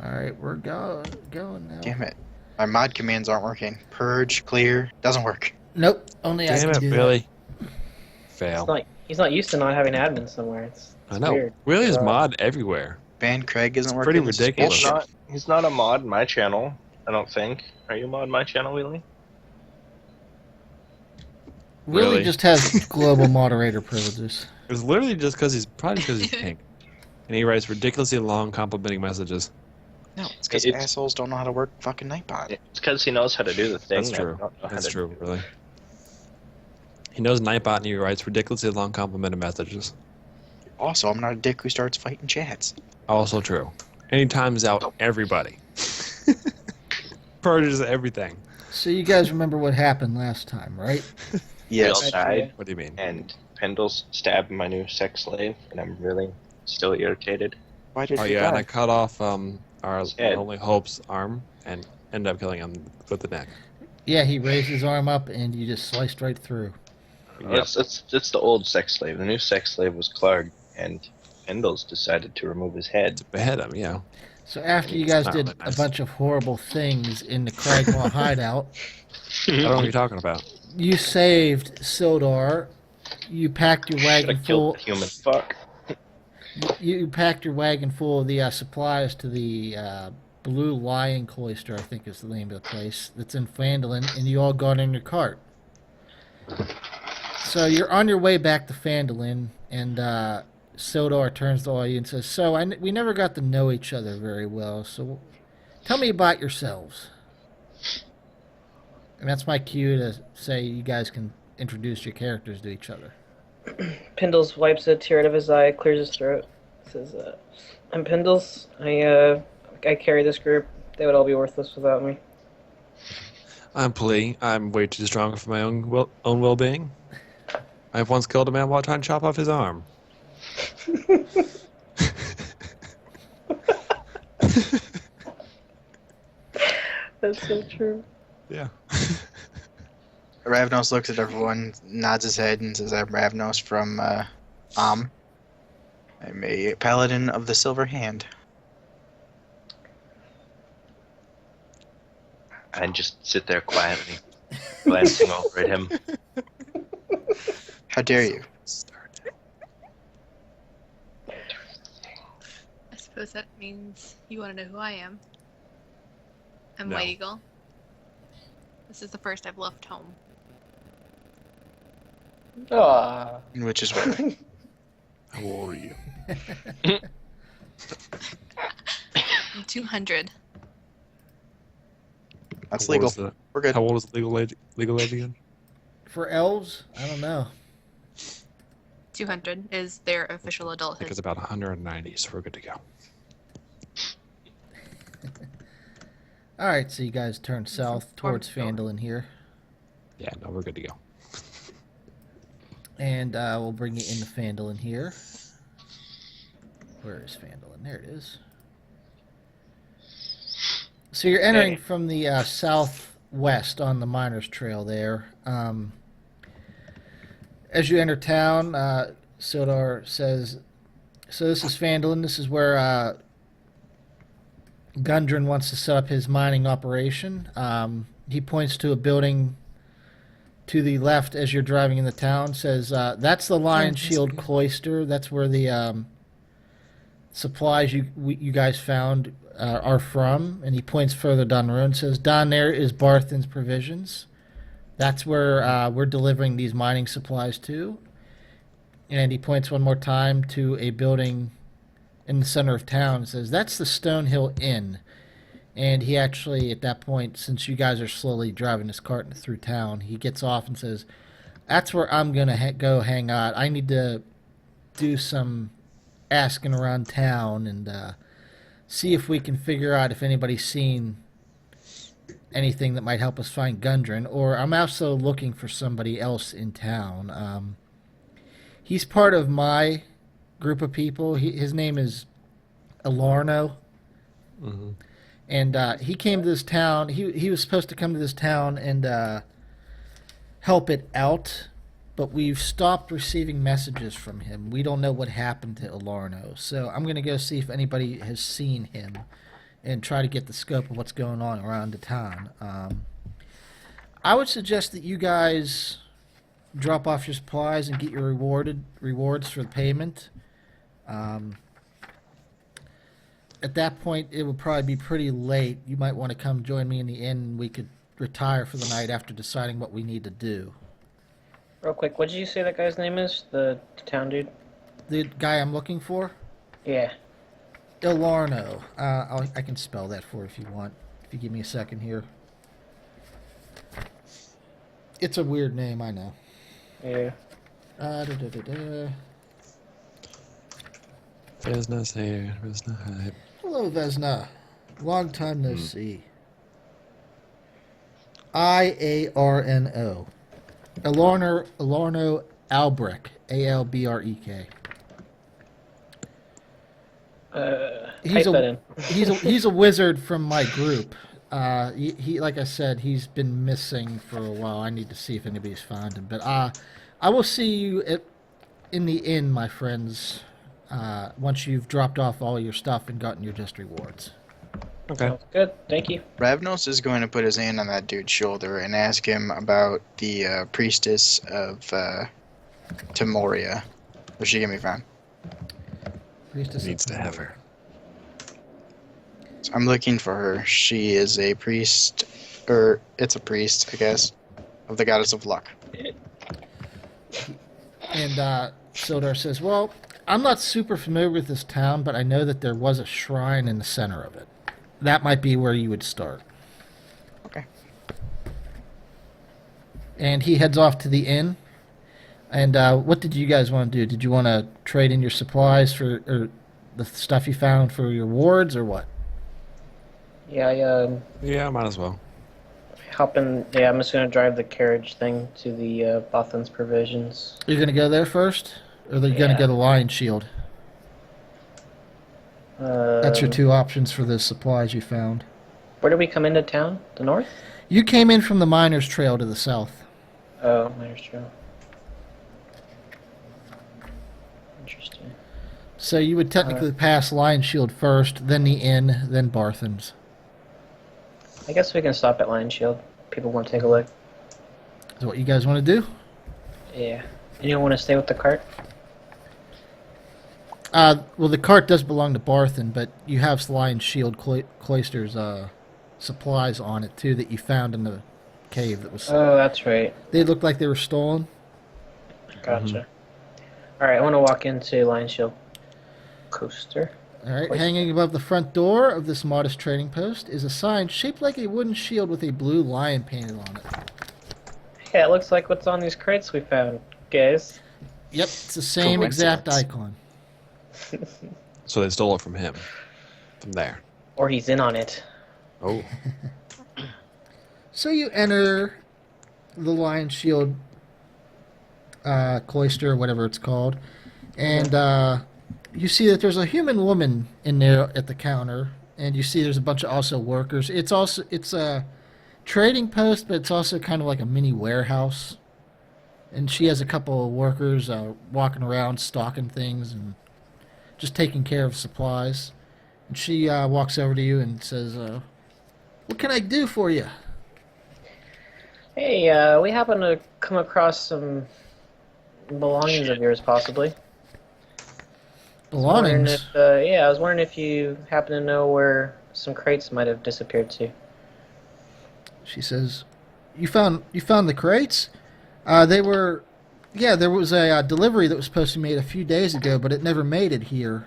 Alright, we're going now. Damn it. My mod commands aren't working. Purge, clear, doesn't work. Nope, only I Damn can it, do really? that. Fail. He's not used to not having admin somewhere. It's I know. weird. Really is mod everywhere. Ban Craig isn't It's working. pretty This is ridiculous. bullshit. He's not a mod my channel, I don't think. Are you mod my channel, Wheelie? Really Really? just has global moderator privileges. It's literally just because he's pink. And he writes ridiculously long complimenting messages. No, it's because It's- assholes don't know how to work fucking Nightbot. It's because he knows how to do the thing. That's I true. don't know how That's to true, do it. really. He knows Nightbot and he writes ridiculously long complimented messages. Also, I'm not a dick who starts fighting chats. Also true. And he times out everybody. Purges everything. So you guys remember what happened last time, right? Yes. We all died, What do you mean? and Pindles stabbed my new sex slave, and I'm really still irritated. Why did Oh he yeah, and die? I cut off our head. only hope's arm and ended up killing him with the neck. Yeah, he raised his arm up and you just sliced right through. Yep. It's the old sex slave. The new sex slave was Clark, and Pindles decided to remove his head. Behead him, yeah. So after you It's guys not did really nice. a bunch of horrible things in the Cragmaw hideout, I don't know what you're talking about. you saved Sildar. You packed your Should wagon have killed full. the human fuck. You packed your wagon full of the supplies to the Blue Lion Cloister, I think is the name of the place, that's in Phandalin, and you all got in your cart. So you're on your way back to Phandalin, and Sildar turns to all you and says, "So we never got to know each other very well. So tell me about yourselves." And that's my cue to say you guys can introduce your characters to each other. Pindles wipes a tear out of his eye, clears his throat. Says, "I'm Pindles. I carry this group. They would all be worthless without me." I'm Plea. I'm way too strong for my own well-being. I've once killed a man while trying to chop off his arm. That's so true. Yeah. Ravnos looks at everyone, nods his head, and says, I'm Ravnos from I'm a Paladin of the Silver Hand. And just sit there quietly, glancing over at him. How dare you? I suppose that means you want to know who I am. I'm No. White Eagle. This is the first I've left home. Ah. In which is way. How old are you? I'm 200. That's How old legal. is the- We're good. How old is the legal age again? For elves, I don't know. 200 is their official I think adulthood. it's about 190, so we're good to go. All right, so you guys turn south towards Phandalin here, Yeah, no, we're good to go. and we'll bring you into Phandalin here. Where is Phandalin? There it is. So you're entering from the southwest on the Miners Trail there. As you enter town, Sildar says, "So this is Phandalin. This is where Gundren wants to set up his mining operation." He points to a building to the left as you're driving in the town. Says, "That's the Lion Shield Cloister. That's where the supplies you guys found are from." And he points further down the road and says, "Down there is Barthen's Provisions. That's where we're delivering these mining supplies to." And he points one more time to a building in the center of town and says, "That's the Stonehill Inn." And he actually, at that point, since you guys are slowly driving his cart through town, he gets off and says, "That's where I'm going to go hang out. I need to do some asking around town and see if we can figure out if anybody's seen anything that might help us find Gundren, or I'm also looking for somebody else in town." He's part of my group of people. His name is Alarno, Mm-hmm. and he came to this town. He was supposed to come to this town and help it out, but we've stopped receiving messages from him. We don't know what happened to Alarno, so I'm going to go see if anybody has seen him and try to get the scope of what's going on around the town. I would suggest that you guys drop off your supplies and get your rewards for the payment. At that point, it would probably be pretty late. You might want to come join me in the inn, and we could retire for the night after deciding what we need to do. Real quick, what did you say that guy's name is? The town dude? The guy I'm looking for? Yeah. Ilarno. I can spell that for you if you want. If you give me a second here. It's a weird name, I know. Yeah. Vesna's here. Vesna, hi. Hello, Vesna. Long time no see. Iarno. Ilarno Albrek. Albrek. He's type that in. he's a wizard from my group. He like I said, he's been missing for a while. I need to see if anybody's found him. But I will see you in the inn, my friends. Once you've dropped off all your stuff and gotten your just rewards. Okay. Sounds good. Thank you. Ravnos is going to put his hand on that dude's shoulder and ask him about the priestess of Timoria. Where she can be found. Priestess of Needs to have her. So I'm looking for her. She is a priest, or it's a priest, I guess, of the goddess of luck. And Sildar says, well, I'm not super familiar with this town, but I know that there was a shrine in the center of it. That might be where you would start. Okay. And he heads off to the inn. And what did you guys want to do? Did you want to trade in your supplies for or the stuff you found for your wards, or what? Yeah, Yeah, might as well. hop in. Yeah, I'm just gonna drive the carriage thing to the Bothan's provisions. You're going to go there first? Or are you going to Yeah. go to Lion Shield? That's your two options for the supplies you found. Where did we come into town? The north? You came in from the Miners' Trail to the south. Oh, Miners Trail. Interesting. So you would technically pass Lion Shield first, then the inn, then Barthen's. I guess we can stop at Lion Shield. People want to take a look. Is that what you guys want to do? Yeah. Anyone want to stay with the cart? Well, the cart does belong to Barthen, but you have Lion Shield Cloister's supplies on it, too, that you found in the cave. That was. Oh, that's right. They looked like they were stolen. Gotcha. Alright, I want to walk into Lion Shield Coaster. All right, Cloister. hanging above the front door of this modest trading post is a sign shaped like a wooden shield with a blue lion painted on it. Yeah, it looks like what's on these crates we found, guys. Yep, it's the same exact Coincidence. icon. So they stole it from him. From there. Or he's in on it. Oh. So you enter the Lion Shield Cloister, or whatever it's called, and you see that there's a human woman in there at the counter, and you see there's a bunch of also workers. It's a trading post, but it's also kind of like a mini warehouse. And she has a couple of workers walking around stocking things and just taking care of supplies. And she walks over to you and says, "What can I do for you?" Hey, we happen to come across some belongings of yours, possibly. Wondering Belongings. if, yeah, I was wondering if you happen to know where some crates might have disappeared to. She says, "You found the crates? They were, yeah. There was a delivery that was supposed to be made a few days ago, but it never made it here."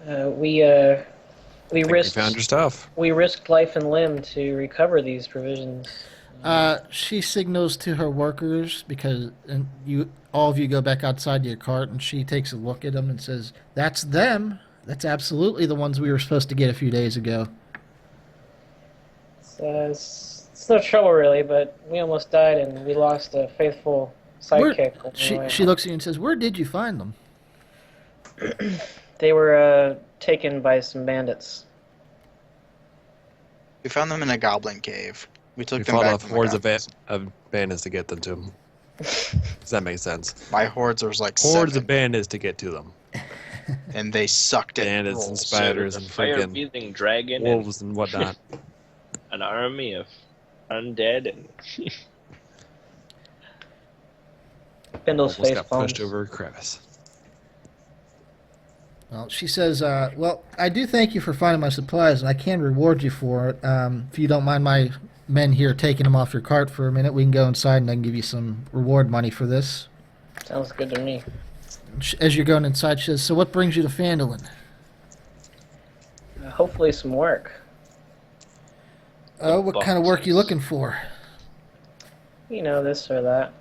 We We risked found your stuff. we risked life and limb to recover these provisions. She signals to her workers and all of you go back outside to your cart, and she takes a look at them and says, "That's them. That's absolutely the ones we were supposed to get a few days ago." It's no trouble really, but we almost died and we lost a faithful sidekick. along the way. She looks at you and says, "Where did you find them?" They were taken by some bandits. We found them in a goblin cave. We took We them fought back off from the hordes of goblins. bandits to get them to him. Does that make sense? By hordes, there was like Hordes seven. of bandits to get to them. and they sucked at Bandits and rolls. spiders So and the freaking fire-breathing dragon wolves and whatnot. and an army of undead and Pindles Almost face got palms. pushed over a crevice. Well, she says, well, I do thank you for finding my supplies, and I can reward you for it. If you don't mind my men here taking them off your cart for a minute, we can go inside and I can give you some reward money for this. Sounds good to me. As you're going inside, she says, so what brings you to Phandalin? Hopefully some work. Oh, what kind of work you looking for? You know, this or that.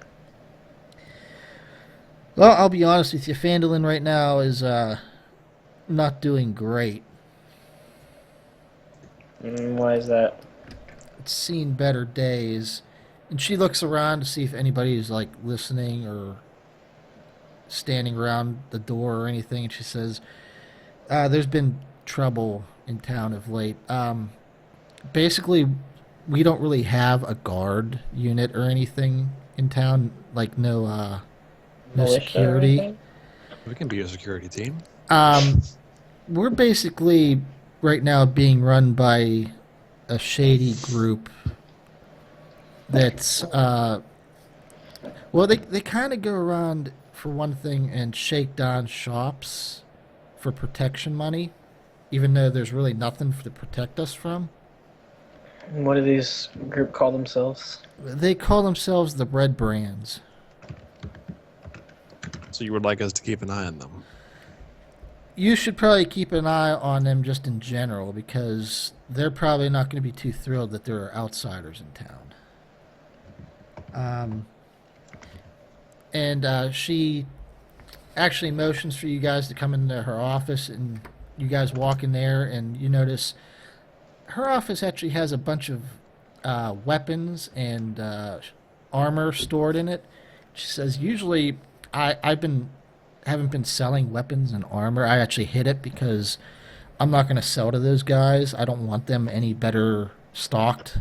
Well, I'll be honest with you, Phandalin right now is not doing great. Why is that? It's seen better days. And she looks around to see if anybody's like listening or standing around the door or anything, and she says, there's been trouble in town of late. Basically, we don't really have a guard unit or anything in town, like no Militia or security. anything? We can be a security team. We're basically right now being run by a shady group that's well, they kind of go around for one thing and shake down shops for protection money, even though there's really nothing to protect us from. What do these group call themselves? They call themselves the Redbrands. So you would like us to keep an eye on them. You should probably keep an eye on them just in general, because they're probably not going to be too thrilled that there are outsiders in town. And she actually motions for you guys to come into her office, and you guys walk in there, and you notice her office actually has a bunch of weapons and armor stored in it. She says, usually haven't been selling weapons and armor. I actually hid it because I'm not going to sell to those guys. I don't want them any better stocked.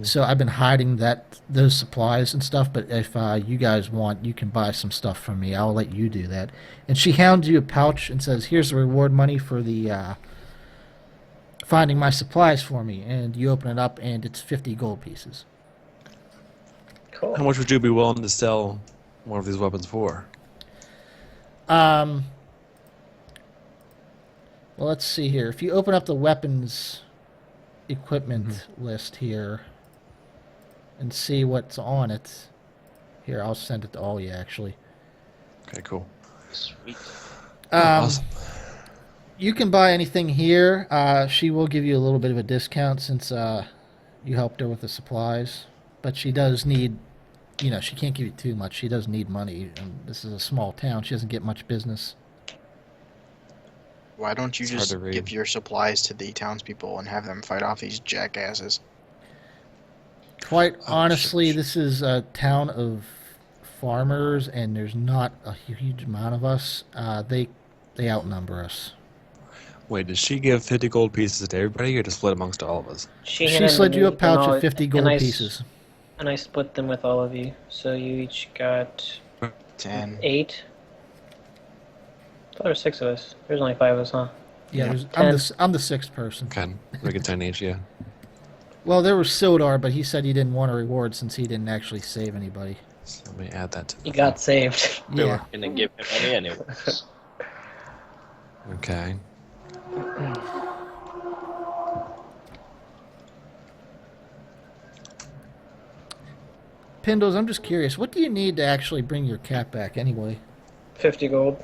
So I've been hiding those supplies and stuff, but if you guys want, you can buy some stuff from me. I'll let you do that. And she hands you a pouch and says, here's the reward money for the finding my supplies for me. And you open it up, and it's 50 gold pieces. Cool. How much would you be willing to sell one of these weapons for? Well, let's see here. If you open up the weapons equipment list here and see what's on it. Here, I'll send it to all you, actually. Okay, cool. sweet. Awesome. You can buy anything here. She will give you a little bit of a discount since you helped her with the supplies. But she does need, she can't give you too much. She does need money. And this is a small town. She doesn't get much business. Why don't you It's hard just to read. give your supplies to the townspeople and have them fight off these jackasses? Quite Oh, honestly, shit. this is a town of farmers, and there's not a huge amount of us. They outnumber us. Wait, did she give 50 gold pieces to everybody or just split amongst all of us? She handed slid me you a and pouch all- of 50 and gold I s- pieces. And I split them with all of you. So you each got 10. 8. I thought there were 6 of us. There's only 5 of us, huh? Yeah, Yeah. I'm the sixth person. Okay, make it 10 each, yeah. Well, there was Sildar, but he said he didn't want a reward since he didn't actually save anybody. So let me add that to You the got saved. We Yeah. were gonna give him money anyway. Okay. Pindles, I'm just curious. What do you need to actually bring your cat back anyway? 50 gold.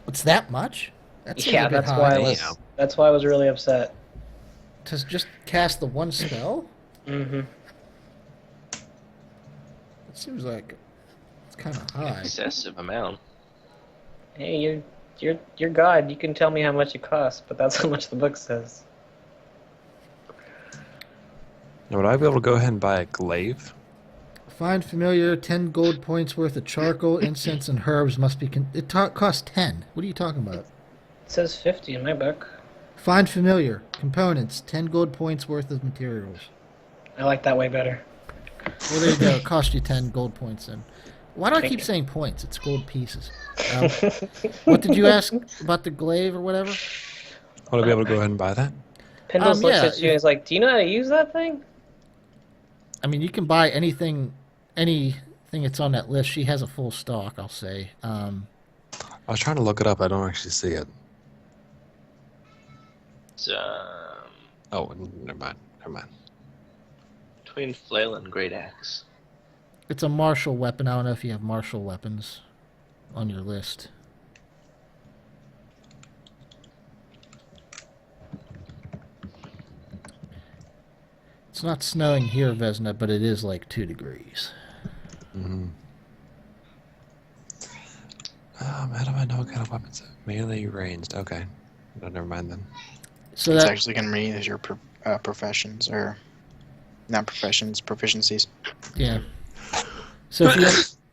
What's that much? That seems Yeah, a bit that's why I high. was. Damn. That's why I was really upset. To just cast the one spell? Mm-hmm. It seems like it's kind of high. Excessive amount. Hey, you're God. You can tell me how much it costs, but that's how much the book says. Now, would I be able to go ahead and buy a glaive? Find familiar, 10 gold points worth of charcoal, incense, and herbs must be... costs 10. What are you talking about? It says 50 in my book. Find familiar, components, 10 gold points worth of materials. I like that way better. Well, there you go. It cost you 10 gold points then. Why do I keep saying points? It's gold pieces. What did you ask about the glaive or whatever? Want to be able to go ahead and buy that? Pindles looks yeah, at you and is like, "Do you know how to use that thing?" I mean, you can buy anything that's on that list. She has a full stock, I'll say. I was trying to look it up. I don't actually see it. It's, Oh, never mind. between flail and great axe. It's a martial weapon. I don't know if you have martial weapons on your list. It's not snowing here, Vesna, but it is like 2 degrees. Mm-hmm. How do I know what kind of weapons? Melee, ranged. Okay. No, never mind then. So It's that actually going to read as your professions, or not professions, proficiencies. yeah. So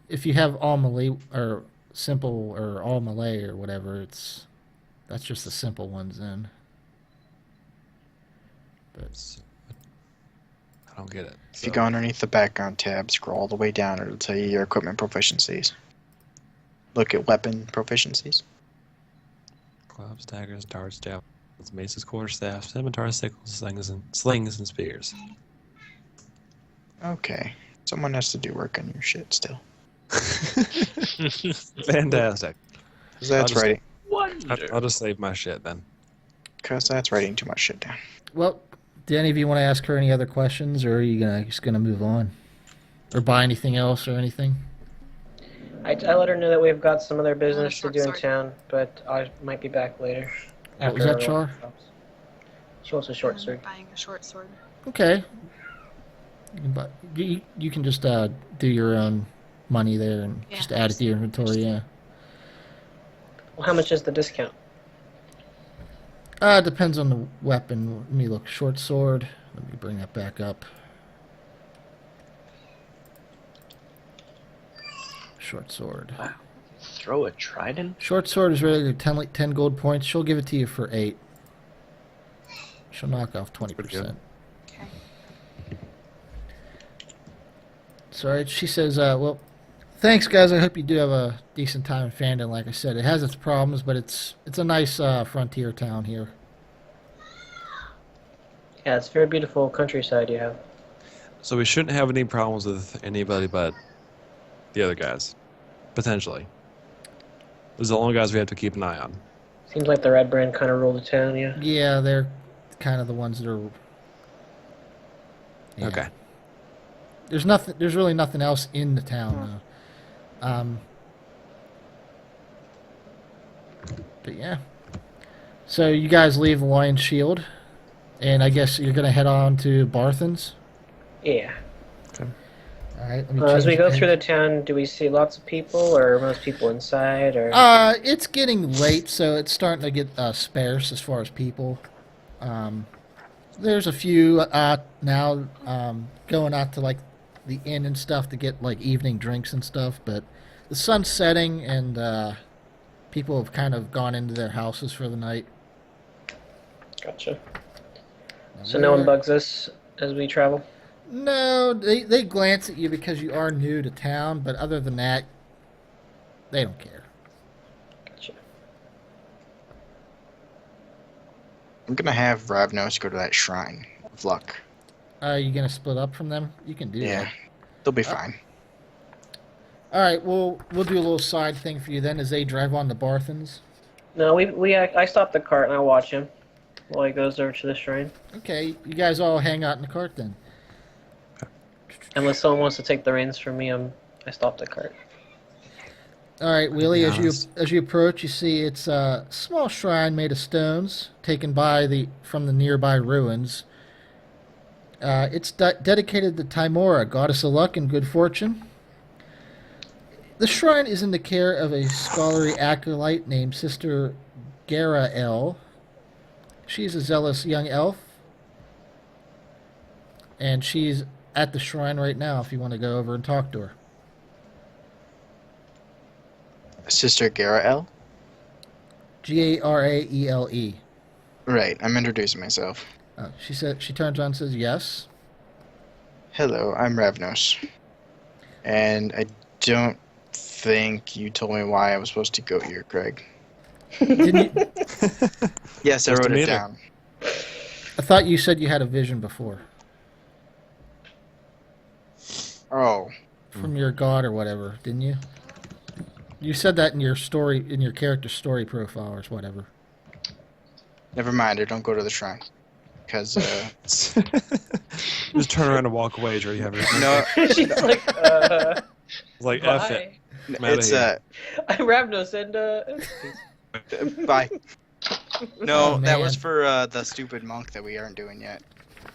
if you have all melee or simple or all melee or whatever, that's just the simple ones then. But I don't get it. If you go underneath the background tab, scroll all the way down, it'll tell you your equipment proficiencies. Look at weapon proficiencies. Clubs, daggers, darts, javelins, maces, quarterstaffs, scimitars, sickles, slings, and spears. Okay. Someone has to do work on your shit still. Fantastic. Because that's just- writing. I'll just save my shit then. Because that's writing too much shit down. well, do any of you want to ask her any other questions, or are you just gonna move on, or buy anything else or anything? I let her know that we've got some other business to short do in sword. town, but I might be back later. What was that, our Char? walk stops. She wants a short sword. Buying a short sword. Okay. But you can just do your own money there and Yeah, just add it to your inventory. Yeah. Well, how much is the discount? It depends on the weapon. Let me look. Short sword. Let me bring that back up. Short sword. Wow. Throw a trident? Short sword is really 10 gold points. She'll give it to you for 8. She'll knock off 20%. Okay. Sorry, she says, well, thanks, guys. I hope you do have a decent time in Phandalin. Like I said, it has its problems, but it's a nice frontier town here. Yeah, it's a very beautiful countryside you have. So we shouldn't have any problems with anybody but the other guys. Potentially. Those are the only guys we have to keep an eye on. Seems like the Redbrand kind of rule the town, yeah. Yeah, they're kind of the ones that are. Yeah. Okay. There's really nothing else in the town, though. But yeah. So you guys leave the Lion's Shield, and I guess you're gonna head on to Barthen's. Yeah. All right. Let me As change we go the through the page. town, do we see lots of people, or are most people inside, or? It's getting late, so it's starting to get sparse as far as people. There's a few now going out to like the inn and stuff to get like evening drinks and stuff, but the sun's setting and people have kind of gone into their houses for the night. Gotcha. Now, So no one where- bugs us as we travel? No, they glance at you because you are new to town, but other than that, they don't care. Gotcha. I'm going to have Ravnos go to that shrine of luck. Are you gonna split up from them? You can do Yeah. that. They'll be fine. All right, we'll do a little side thing for you then as they drive on to Barthen's. No, I stop the cart and I watch him while he goes over to the shrine. Okay, you guys all hang out in the cart then. Unless someone wants to take the reins from me, I stop the cart. All right, Willie. Yes. As you approach, you see it's a small shrine made of stones, taken from the nearby ruins. It's dedicated to Timora, goddess of luck and good fortune. The shrine is in the care of a scholarly acolyte named Sister Garael. She's a zealous young elf, and she's at the shrine right now. If you want to go over and talk to her. Sister Garael? Garaele. Right, I'm introducing myself. She turns around and says, "Yes." Hello, I'm Ravnos. And I don't think you told me why I was supposed to go here, Greg. Didn't you? Yes, I Just a wrote it meeting. down. I thought you said you had a vision before Oh, from your god or whatever, didn't you? You said that in your story, in your character story profile or whatever. never mind. I don't go to the shrine. Because, Just turn around and walk away. Or you have your no, She's like, like F it. bye. I'm outta it's, here. I'm Ravnos, and, bye. No, Oh, that man. was for the stupid monk that we aren't doing yet.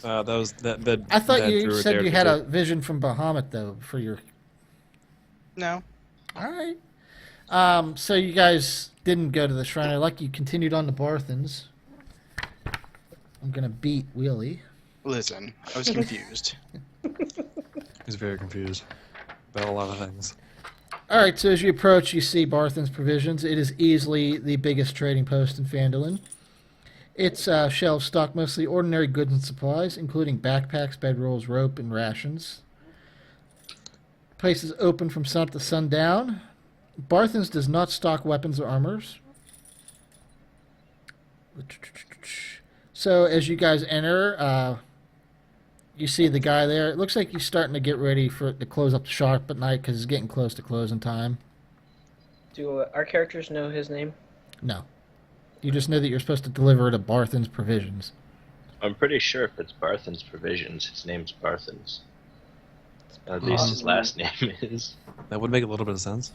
That was that. I thought that you Druid said there you to had do. a vision from Bahamut though for your. No. All right. So you guys didn't go to the shrine. I like you continued on to Barthens. I'm gonna beat Wheelie. Listen, I was confused. He's very confused about a lot of things. All right. So as you approach, you see Barthens Provisions. It is easily the biggest trading post in Phandalin. Its shelves stock mostly ordinary goods and supplies, including backpacks, bedrolls, rope, and rations. Place is open from sun up to sundown. Barthens does not stock weapons or armors. So as you guys enter, you see the guy there. It looks like he's starting to get ready to close up the shop at night because it's getting close to closing time. do our characters know his name? No. You just know that you're supposed to deliver to Barthens Provisions. I'm pretty sure if it's Barthen's Provisions, his name's Barthens. At least his last name is. That would make a little bit of sense.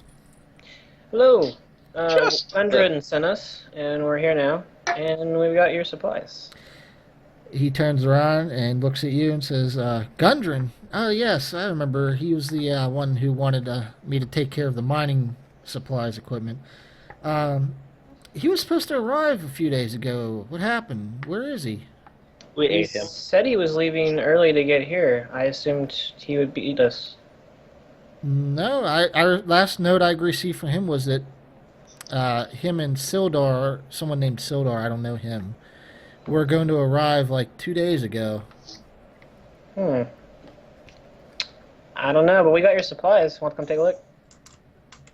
Hello. Just- Gundren sent us, and we're here now, and we've got your supplies. He turns around and looks at you and says, Gundren? Oh, yes, I remember. He was the one who wanted me to take care of the mining supplies equipment. He was supposed to arrive a few days ago. What happened? Where is he? We He ate him. said he was leaving early to get here. I assumed he would beat us. No, our last note I received from him was that him and Sildar, someone named Sildar, I don't know him, were going to arrive like 2 days ago. I don't know, but we got your supplies. Want to come take a look?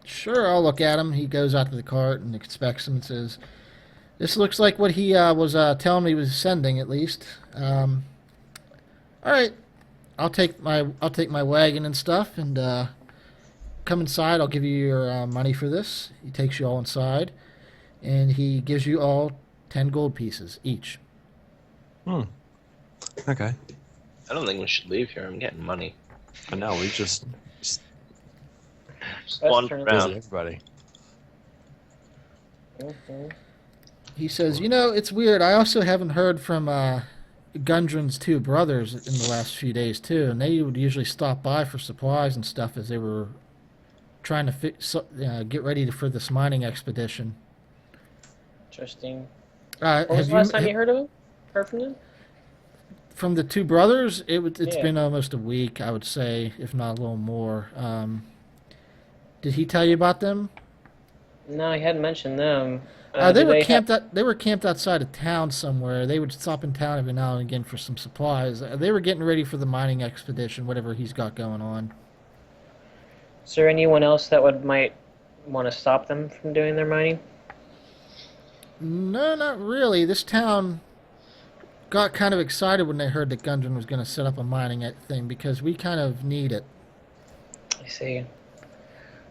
Sure, I'll look at him. He goes out to the cart and inspects them and says, "This looks like what he was telling me he was sending, at least." All right, I'll take my wagon and stuff and come inside. I'll give you your money for this. He takes you all inside, and he gives you all 10 gold pieces each. Okay. I don't think we should leave here. I'm getting money. I know we just Just Let's wander turn it visit around. everybody. He says, "You know, it's weird. I also haven't heard from Gundren's two brothers in the last few days, too, and they would usually stop by for supplies and stuff as they were trying to get ready for this mining expedition." Interesting. Have What was the last time you heard of him? Heard from him? From the two brothers? It's Yeah. been almost a week, I would say, if not a little more. Did he tell you about them? No, he hadn't mentioned them. They do were ha- camped they were camped outside of town somewhere. They would stop in town every now and again for some supplies. They were getting ready for the mining expedition, whatever he's got going on. Is there anyone else that might want to stop them from doing their mining? No, not really. This town got kind of excited when they heard that Gundren was going to set up a mining thing because we kind of need it. I see.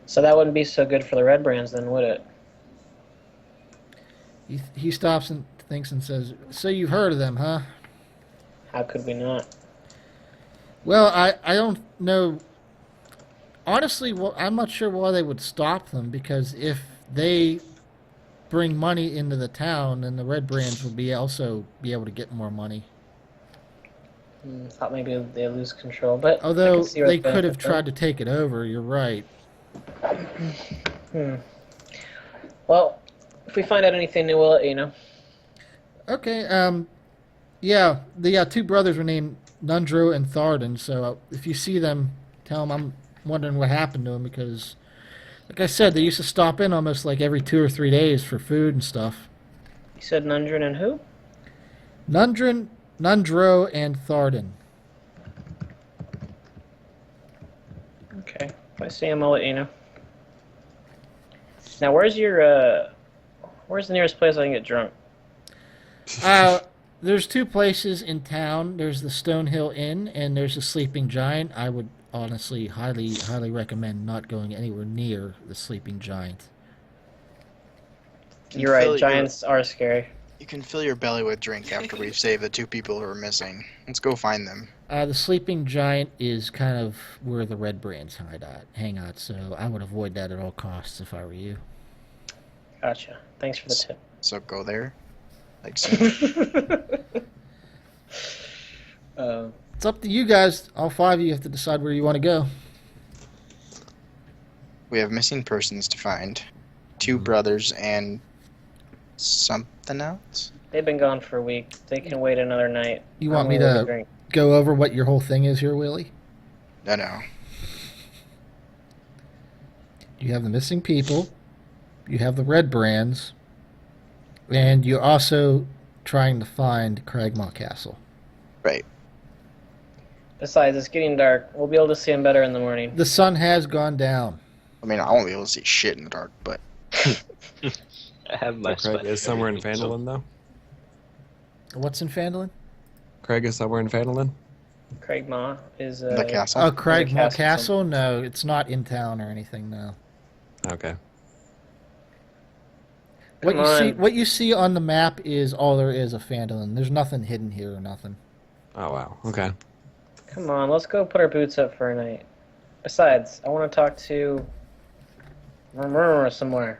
So that wouldn't be so good for the Redbrands then, would it? He stops and thinks and says, "So you've heard of them, huh?" How could we not? Well, I don't know. Honestly, I'm not sure why they would stop them, because if they bring money into the town, then the Redbrands will be able to get more money. Thought maybe they lose control, but I Although can see where they the could have benefit tried to take it over, you're right. Well, if we find out anything new, we'll let you know. Okay, yeah, the two brothers were named Nundro and Tharden, so if you see them, tell them I'm wondering what happened to them, because, like I said, they used to stop in almost like every 2 or 3 days for food and stuff. You said Nundren and who? Nundro and Tharden. Okay. If I see him, I'll let you know. Now, where's the nearest place I can get drunk? There's two places in town. There's the Stonehill Inn, and there's the Sleeping Giant. I would honestly highly recommend not going anywhere near the Sleeping Giant. Can You're right, fill your- giants are scary. You can fill your belly with drink after we've saved the 2 people who are missing. Let's go find them. The Sleeping Giant is kind of where the Redbrands hang out, so I would avoid that at all costs if I were you. Gotcha. Thanks for the tip. So go there. Like so. It's up to you guys. All 5 of you have to decide where you want to go. We have missing persons to find. 2 brothers and something else? They've been gone for a week. They can wait another night. You want I'm me willing to drink. go over what your whole thing is here, Willie? No. You have the missing people, you have the Redbrands, and you're also trying to find Cragmaw Castle. Right. Besides, it's getting dark. We'll be able to see them better in the morning. The sun has gone down. I mean, I won't be able to see shit in the dark, but I have my Craig is somewhere in Phandalin, though. What's in Phandalin? Craig is somewhere in Phandalin. Cragmaw is the castle. Oh, Cragmaw castle. Castle? No, it's not in town or anything, no. Okay. Come on. What you see on the map is all there is of Phandalin. There's nothing hidden here or nothing. Oh, wow. Okay. Come on, let's go put our boots up for a night. Besides, I want to talk to somewhere.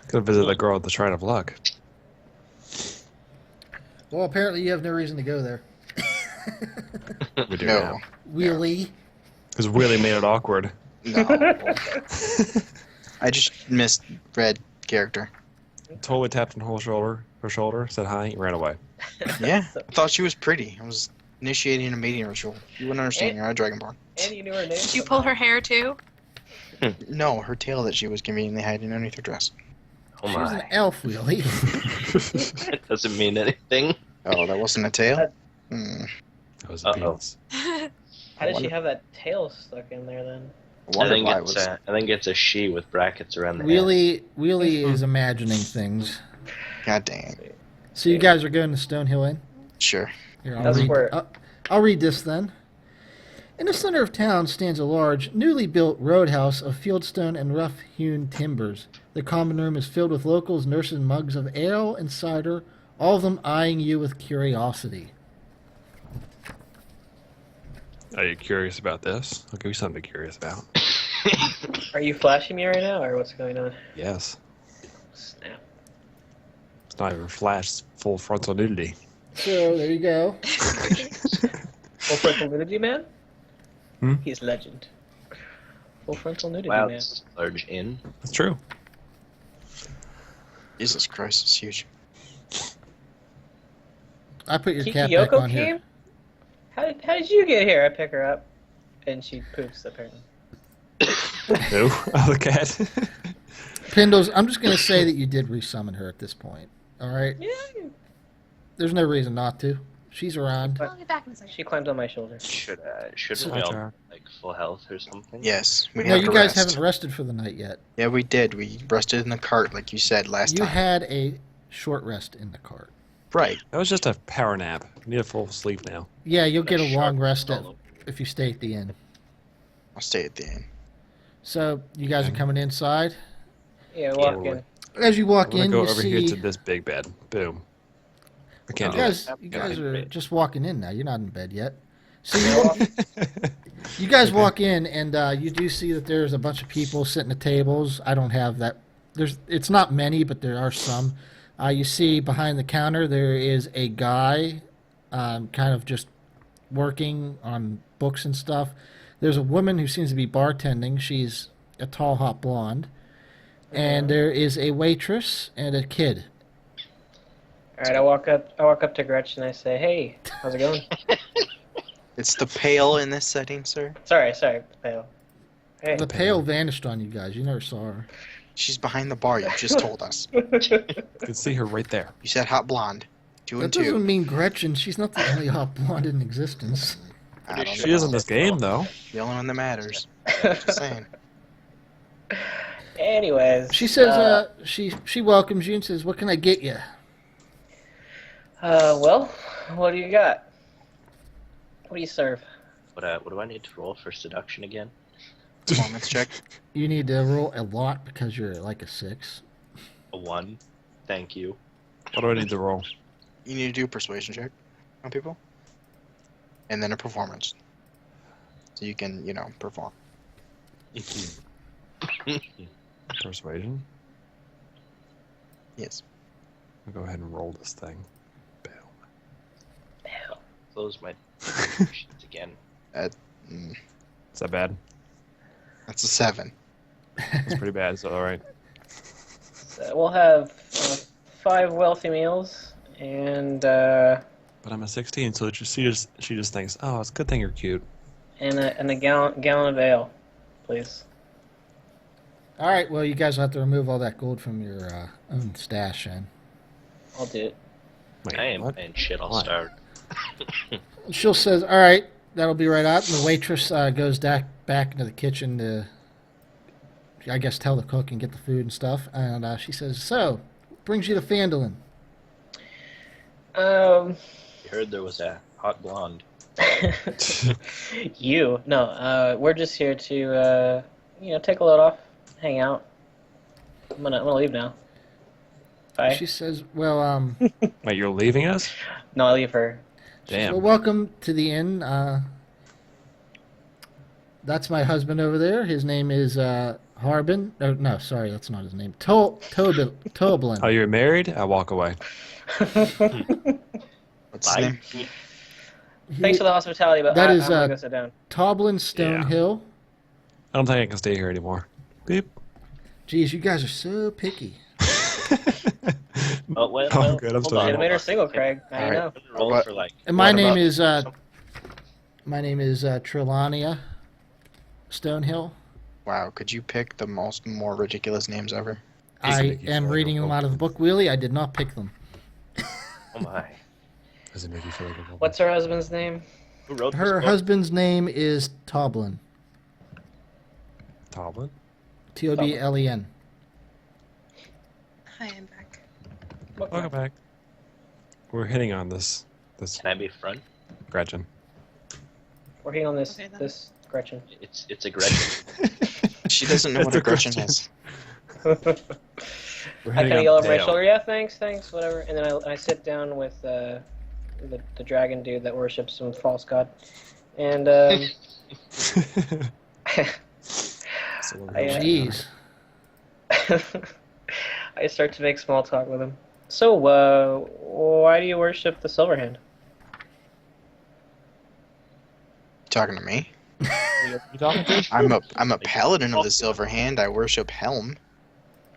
Gonna visit the girl at the Shrine of Luck. Well, apparently you have no reason to go there. We do No. now. Wheelie. Because Willie made it awkward. No. I just missed Red character. Totally tapped on her shoulder, said hi, and ran away. Yeah. I thought she was pretty. I was initiating a mating ritual. You wouldn't understand. You're not a Dragonborn. And you knew her name. Did you pull her hair too? No, her tail that she was conveniently hiding underneath her dress. Oh She was an my. elf, Wheelie. It doesn't mean anything. Oh, that wasn't a tail? Hmm. That was Uh-oh. a penis. How did she have that tail stuck in there then? I wonder why it was. I think it's a she with brackets around the head. Wheelie is imagining things. God dang. So you guys are going to Stonehill Inn? Sure. Here, That's where- I'll read this then. In the center of town stands a large, newly built roadhouse of fieldstone and rough-hewn timbers. The common room is filled with locals nursing mugs of ale and cider, all of them eyeing you with curiosity. Are you curious about this? I'll give you something to be curious about. Are you flashing me right now, or what's going on? Yes. Snap. It's not even flash, it's full frontal nudity. So, there you go. Full frontal nudity man? Hmm? He's legend. Full frontal nudity Wow, man. this is a large inn. That's true. Jesus Christ, it's huge. I put your Kiki cap back Yoko on here. came? How did you get here? I pick her up, and she poops, apparently. Who? Oh, the cat. Pindles, I'm just going to say that you did resummon her at this point. All right? Yeah. There's no reason not to. She's around. I'll get back in a second. She climbed on my shoulder. Should So- we all Char. like full health or something? Yes, we No, have you to guys rest. haven't rested for the night yet. Yeah, we did. We rested in the cart, like you said last You time. had a short rest in the cart. Right. That was just a power nap. You need a full sleep now. Yeah, you'll get a Sharp long rest solo. if you stay at the inn. I'll stay at the inn. So, you guys are coming inside. Yeah, walk in. As you walk I'm in, gonna you go over here see... to this big bed. Boom. I can't You do guys, that. you guys Yeah. are just walking in now. You're not in bed yet. So you guys walk in, and you do see that there's a bunch of people sitting at tables. I don't have that. It's not many, but there are some. You see behind the counter there is a guy, kind of just working on books and stuff. There's a woman who seems to be bartending. She's a tall, hot blonde, and there is a waitress and a kid. All right, I walk up to Gretchen. I say, "Hey, how's it going?" It's the pale in this setting, sir. sorry, pale. Hey. The pail vanished on you guys. You never saw her. She's behind the bar. You just told us. You can see her right there. You said hot blonde. 2 That and doesn't 2. mean Gretchen. She's not the only hot blonde in existence. I don't She is in know. this game, though. The only one that matters. Just saying. Anyways. She says she welcomes you and says, "What can I get you?" Well, what do you got? What do you serve? What do I need to roll for seduction again? Performance check. You need to roll a lot because you're like a 6. A 1. Thank you. What do I need to roll? You need to do a persuasion check on people. And then a performance. So you can, perform. Persuasion. Yes. I'll go ahead and roll this thing. Close my sheets again. Mm, Is that bad? that's a 7. It's pretty bad. It's all right. So we'll have 5 wealthy meals and But I'm a 16, so she just thinks, oh, it's a good thing you're cute. a gallon of ale, please. All right. Well, you guys will have to remove all that gold from your own stash, then. I'll do it. Wait, I ain't what? paying shit. I'll Why? start. She'll says, "All right, that'll be right out." And the waitress goes back into the kitchen to, I guess, tell the cook and get the food and stuff. And she says, "So, what brings you to Phandalin?" You heard there was a hot blonde. We're just here to take a load off, hang out. I'm gonna leave now. Bye. She says, "Well, Wait, you're leaving us? No, I leave her. Damn. well, welcome to the inn. That's my husband over there. His name is Harbin. Oh, no, sorry, that's not his name. Toblin. Oh, you're married? I walk away. What's his name? Thanks for the hospitality, but That I'm is, gonna go sit down. Toblin Stonehill. I don't think I can stay here anymore. Beep. Geez, you guys are so picky. Oh, well, Oh, good, I'm hold still on, here. Get made her single, Craig. Now you Alright. know. I'm gonna roll What? for like. And my What name about- is Trelania Stonehill. Wow, could you pick the more ridiculous names ever? Does it I make you am feel like reading a them out of the book, Wheelie. I did not pick them. Oh my. Does it make you feel like a woman? What's her husband's name? Who wrote Her this book? husband's name is Toblin. Toblin? Todlen. Hi, I'm back. Welcome back. We're hitting on this Can I be front? Gretchen. Working on this Okay, then. this Gretchen. It's a Gretchen. She doesn't know It's what a a Gretchen Gretchen. is. We're I hitting kind of on yell over my Dale. shoulder, yeah, thanks, whatever. And then I sit down with the dragon dude that worships some false god. And So we're I, going Jeez. I start to make small talk with him. So, why do you worship the Silver Hand? Talking to me? You talking to? I'm a paladin of the Silver Hand. I worship Helm.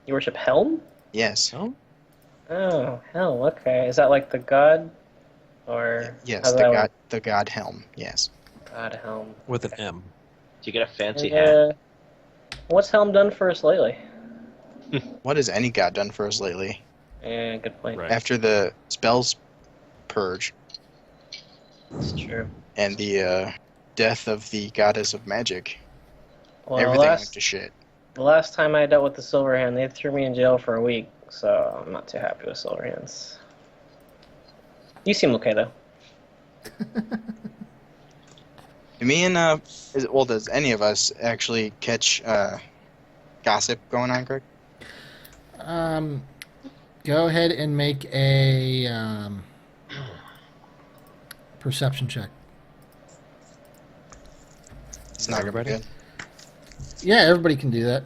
You worship Helm? Yes. No? Oh, Helm. Okay, is that like the god, or Yes, how's the that god the god Helm. Yes. work? God Helm. With an M. Do you get a fancy And, hat? what's Helm done for us lately? What has any god done for us lately? Yeah, good point. Right. After the spells purge That's true. and the death of the goddess of magic, Well, everything went to shit. the last time I dealt with the Silver Hand, they threw me in jail for a week, so I'm not too happy with Silver Hands. You seem okay though. Do me and does any of us actually catch gossip going on, Greg? Go ahead and make a perception check. It's not gonna be Everybody? good. Yeah, everybody can do that.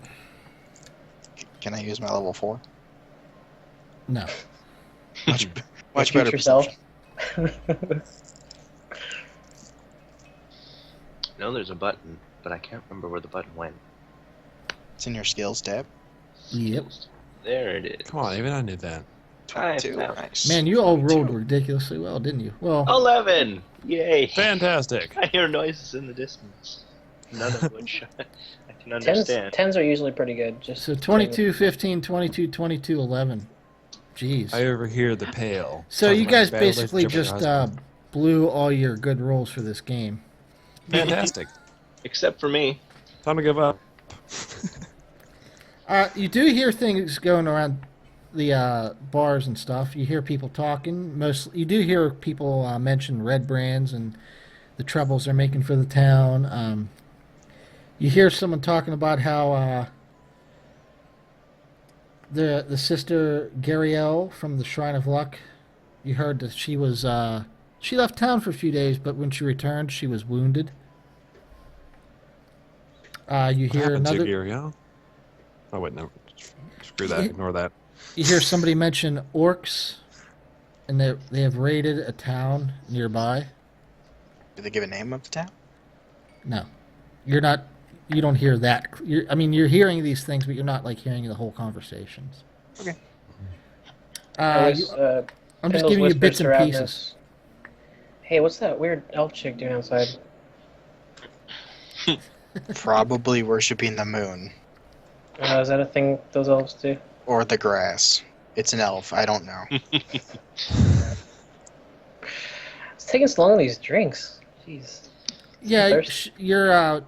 Can I use my level 4? No. Much Repeat better yourself. perception. No, there's a button, but I can't remember where the button went. It's in your skills tab. Yep. There it is. Come on, even I knew that. 22. Wow. Nice. Man, you all 22. rolled ridiculously well, didn't you? Well, 11! Yay! Fantastic. I hear noises in the distance. None of which I can Tens, understand. tens are usually pretty good. Just so 22, 15, 22, 22, 11. Jeez. I overhear the pale. So talking you about guys bad basically relationship with just your husband. blew all your good rolls for this game. Fantastic. Except for me. Time to give up. You do hear things going around the bars and stuff. You hear people talking. You do hear people mention Redbrands and the troubles they're making for the town. You hear someone talking about how the sister Gariel from the Shrine of Luck. You heard that she was she left town for a few days, but when she returned, she was wounded. You What hear happened to another. Giriel? Oh wait, no. Screw that. Ignore that. You hear somebody mention orcs, and they have raided a town nearby. Did they give a name of the town? No, you're not. You don't hear that. You're hearing these things, but you're not like hearing the whole conversations. Okay. I'm just Pindles giving you whispers bits to and Ravnos, pieces. Hey, what's that weird elf chick doing outside? Probably worshiping the moon Is that a thing those elves do? or the grass. It's an elf. I don't know. It's taking so long with these drinks. Jeez. Yeah, Thirsty. you're.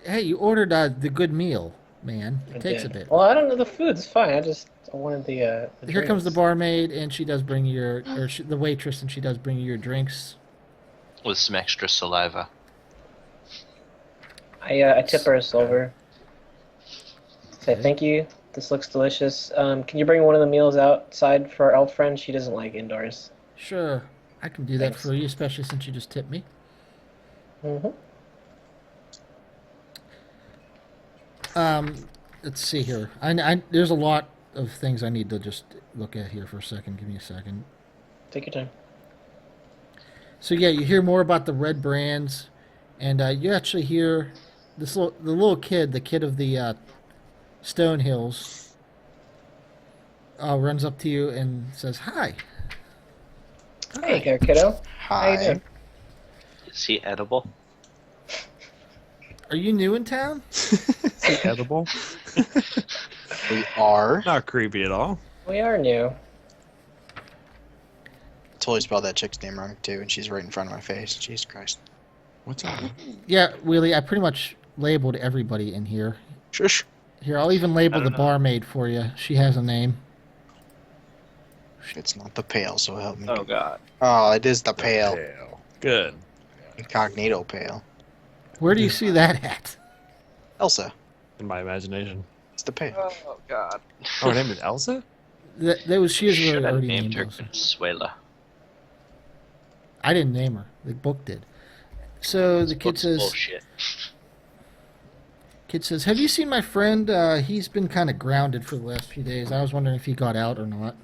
Hey, you ordered the good meal, man. It I takes a did. bit. Well, I don't know the food's fine. I wanted the Here comes the drinks. barmaid, and she does bring you the waitress, and she does bring you your drinks. With some extra saliva. I tip her a silver. Say thank you. This looks delicious. Can you bring one of the meals outside for our elf friend? She doesn't like indoors. Sure, I can do that Thanks. for you, especially since you just tipped me. Mm-hmm. Let's see here. There's a lot of things I need to just look at here for a second. Give me a second. Take your time. So yeah, you hear more about the red brands, and you actually hear the little kid, the kid of the Stone Hills, runs up to you and says, "Hi." Hey there, kiddo. How you Hi. doing? Is he edible? Are you new in town? Is he edible? We are. Not creepy at all. We are new. Totally spelled that chick's name wrong too, and she's right in front of my face. Jesus Christ. What's up? Yeah, Wheelie, I pretty much labeled everybody in here. Shush. Here, I'll even label I the don't know. barmaid for you. She has a name. It's not the pale, so help me. Oh god. Oh, it is the pale. Good. Incognito pale. Where do you see that at? Elsa. In my imagination. It's the pale. Oh god. Oh, her name is Elsa? She is Should have already named named her Elsa. Consuela. I didn't name her. The book did. So the kid Book's says, bullshit. "Have you seen my friend? He's been kind of grounded for the last few days. I was wondering if he got out or not."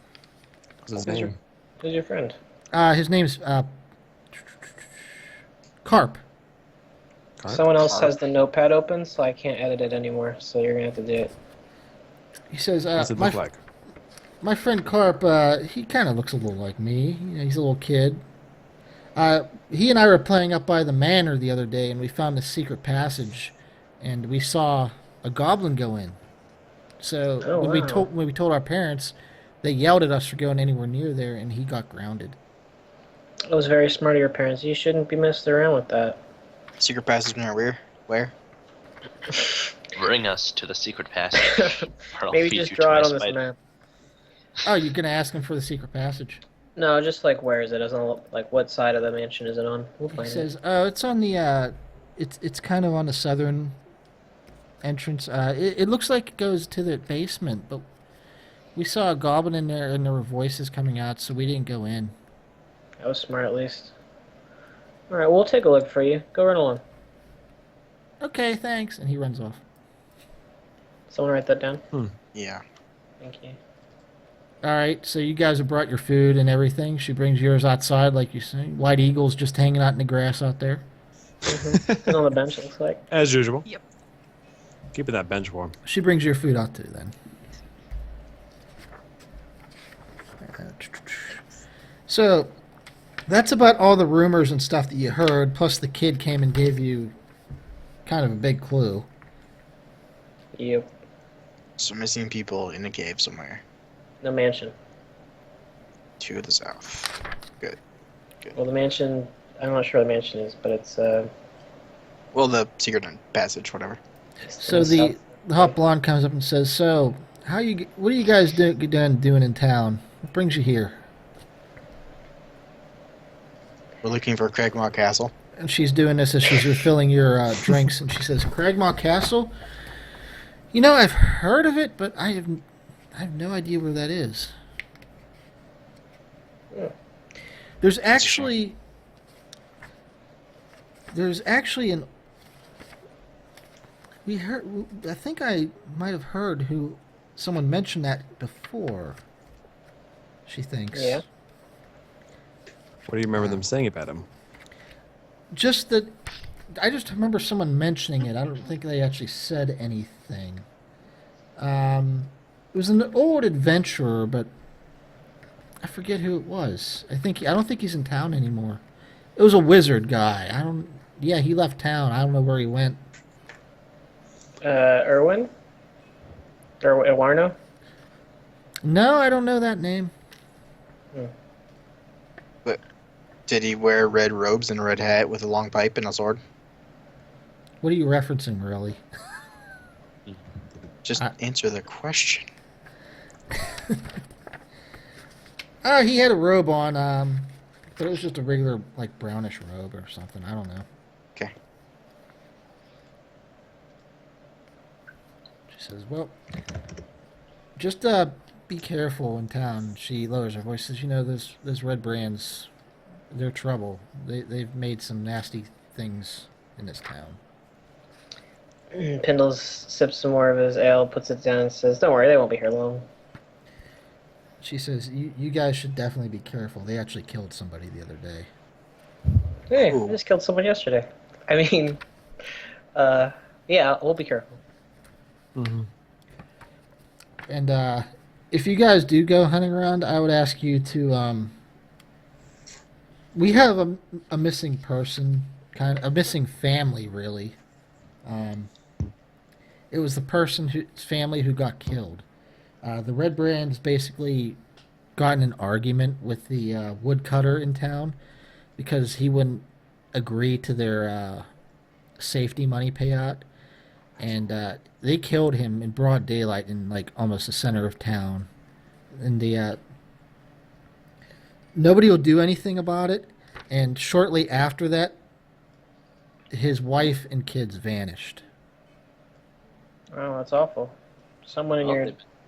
What's his Who's your- name? Who's your friend? His name's Carp. Carp? Someone else has the notepad open, so I can't edit it anymore. So you're gonna have to do it. He says, What's it my, look like? my friend Carp, he kind of looks a little like me. You know, he's a little kid. He and I were playing up by the manor the other day, and we found this secret passage, and we saw a goblin go in. So Oh, when wow. we told our parents, they yelled at us for going anywhere near there, and he got grounded. That was very smart of your parents. You shouldn't be messing around with that. Secret passage in our rear. Where? Bring us to the secret passage. or I'll Maybe feed just you draw to it my on this spider. map. Oh, you're gonna ask him for the secret passage? No, just like where is it? Doesn't look like what side of the mansion is it on? We'll He find it. says, "Oh, it's on the it's kind of on the southern entrance. It looks like it goes to the basement, but we saw a goblin in there, and there were voices coming out, so we didn't go in." That was smart at least. All right, we'll take a look for you. Go run along. Okay, thanks, and he runs off. Someone write that down. Yeah. Thank you. All right, so you guys have brought your food and everything. She brings yours outside, like you say. White Eagle's just hanging out in the grass out there. Sitting on the bench, it looks like. As usual. Yep. Keeping that bench warm. She brings your food out too, then. So, that's about all the rumors and stuff that you heard, plus the kid came and gave you kind of a big clue. Yep. So missing people in a cave somewhere. The mansion. To the south. Well, the mansion. I'm not sure where the mansion is, but it's Well, the secret passage, whatever. So in the south. the hot blonde comes up and says, "So, what are you guys doing in town? What brings you here?" We're looking for Cragmaw Castle. And she's doing this as she's refilling your drinks, and she says, "Cragmaw Castle? You know, I've heard of it, but I have no idea where that is." Yeah. There's actually an. I think I might have heard someone mentioned that before. She thinks. Yeah. What do you remember them saying about him? Just that. I just remember someone mentioning it. I don't think they actually said anything. It was an old adventurer, but I forget who it was. I don't think he's in town anymore. It was a wizard guy. Yeah, he left town. I don't know where he went. Erwin? Or Ewarno? No, I don't know that name. But did he wear red robes and a red hat with a long pipe and a sword? What are you referencing, really? Just answer the question. He had a robe on, but it was just a regular, like, brownish robe or something. I don't know. Okay. She says, "Well, just be careful in town." She lowers her voice. Says, "You know, those Redbrands, they're trouble. They've made some nasty things in this town." Pindles sips some more of his ale, puts it down, and says, "Don't worry, they won't be here long." She says, you guys should definitely be careful. They actually killed somebody the other day." Hey, Ooh. I just killed someone yesterday. I mean, yeah, we'll be careful. Mm-hmm. And if you guys do go hunting around, I would ask you to. We have a missing person, a missing family, really. It was the person's family who got killed. The Redbrands basically got in an argument with the woodcutter in town because he wouldn't agree to their safety money payout, and they killed him in broad daylight in like almost the center of town. And nobody will do anything about it. And shortly after that, his wife and kids vanished. Oh, that's awful. Someone in Well, your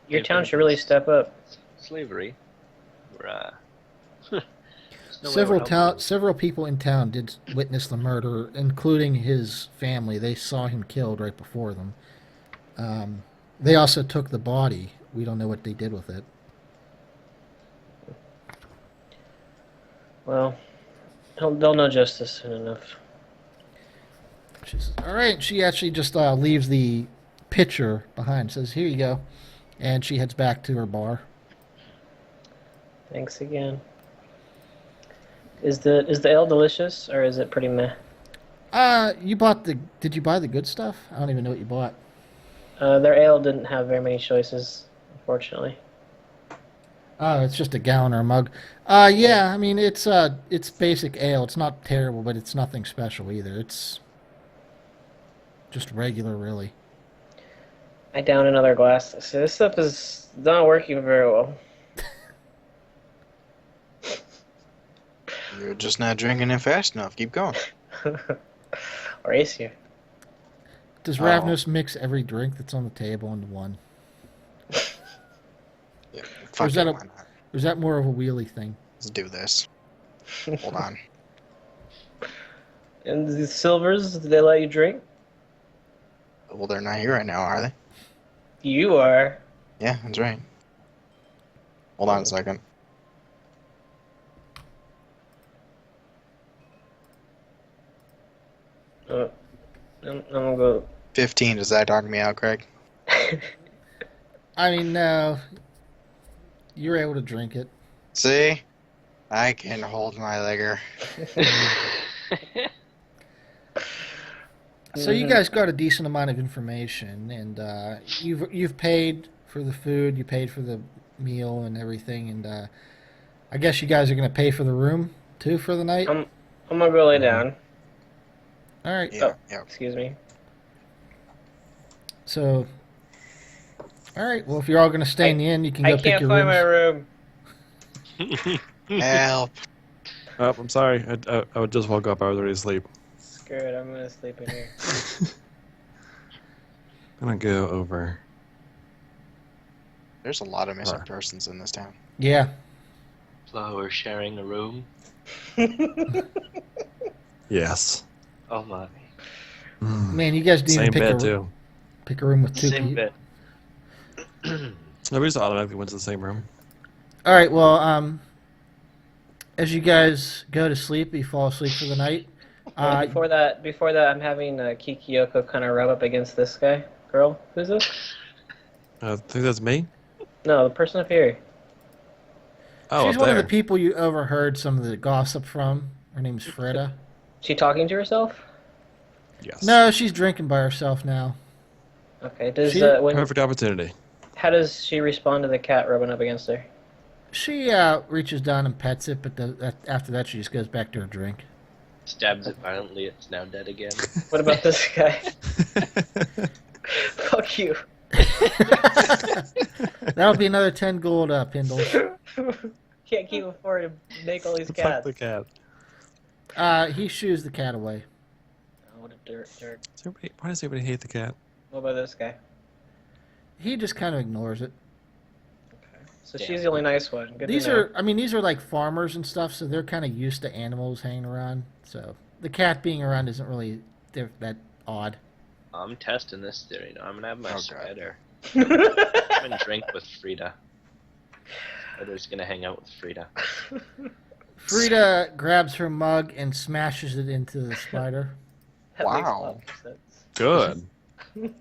they've town been should really step up. Slavery. Or, Several people in town did witness the murder, including his family. They saw him killed right before them. They also took the body. We don't know what they did with it. Well, they'll know justice soon enough. She says, "All right." She actually just leaves the pitcher behind. Says, "Here you go," and she heads back to her bar. Thanks again. Is the ale delicious, or is it pretty meh? Did you buy the good stuff? I don't even know what you bought. Their ale didn't have very many choices, unfortunately. Oh, it's just a gallon or a mug. Yeah, I mean it's basic ale. It's not terrible, but it's nothing special either. It's just regular, really. I down another glass. So this stuff is not working very well. You're just not drinking it fast enough. Keep going. Or easier. Does Ravnos mix every drink that's on the table into one? Yeah, Or fuck is it, that why not? Or is that more of a wheelie thing? Let's do this. Hold on. And the silvers, did they let you drink? Well, they're not here right now, are they? You are. Yeah, that's right. Hold on a second. I'm gonna go. 15. Does that dog me out, Craig? I mean, no. You're able to drink it. See? I can hold my liquor. So you guys got a decent amount of information, and you've paid for the food, you paid for the meal and everything, and I guess you guys are going to pay for the room too for the night. I'm gonna go lay down. All right. Yeah, yeah. Excuse me. So All right. Well, if you're all going to stay in the inn, you can go I pick can't your find my rooms. room. Help. Oh, I'm sorry. I would just woke up. I was already asleep. Screw it, I'm gonna sleep in here. I'm gonna go over. There's a lot of missing Right. persons in this town. Yeah. Pluh, we're sharing a room. Yes. Oh my. Man, you guys didn't Same even bed too. pick a room with two Same people. bed. No, we just automatically went to the same room. All right. Well, as you guys go to sleep, you fall asleep for the night. Before that, I'm having Kikiyoko kind of rub up against this guy. Girl, who's this? I think that's me. No, the person up here. Oh, she's up one of there. the people you overheard some of the gossip from. Her name's Freda. She talking to herself? Yes. No, she's drinking by herself now. Okay. Does She- Perfect opportunity. how does she respond to the cat rubbing up against her? She reaches down and pets it, but after that, she just goes back to her drink. Stabs it violently. It's now dead again. What about this guy? Fuck you. That'll be another 10 gold, Pindles. Can't keep afford to make all these Fuck cats. the cat. He shoos the cat away. Oh, what a jerk. Why does everybody hate the cat? What about this guy? He just kind of ignores it. So Damn. she's the only nice one. Good These to know. are, these are like farmers and stuff, so they're kind of used to animals hanging around. So the cat being around isn't really that odd. I'm testing this theory. No, I'm gonna have my Oh, God. spider. I'm gonna drink with Frida. Spider's gonna hang out with Frida. Frida grabs her mug and smashes it into the spider. That makes a Wow. lot of sense. Good.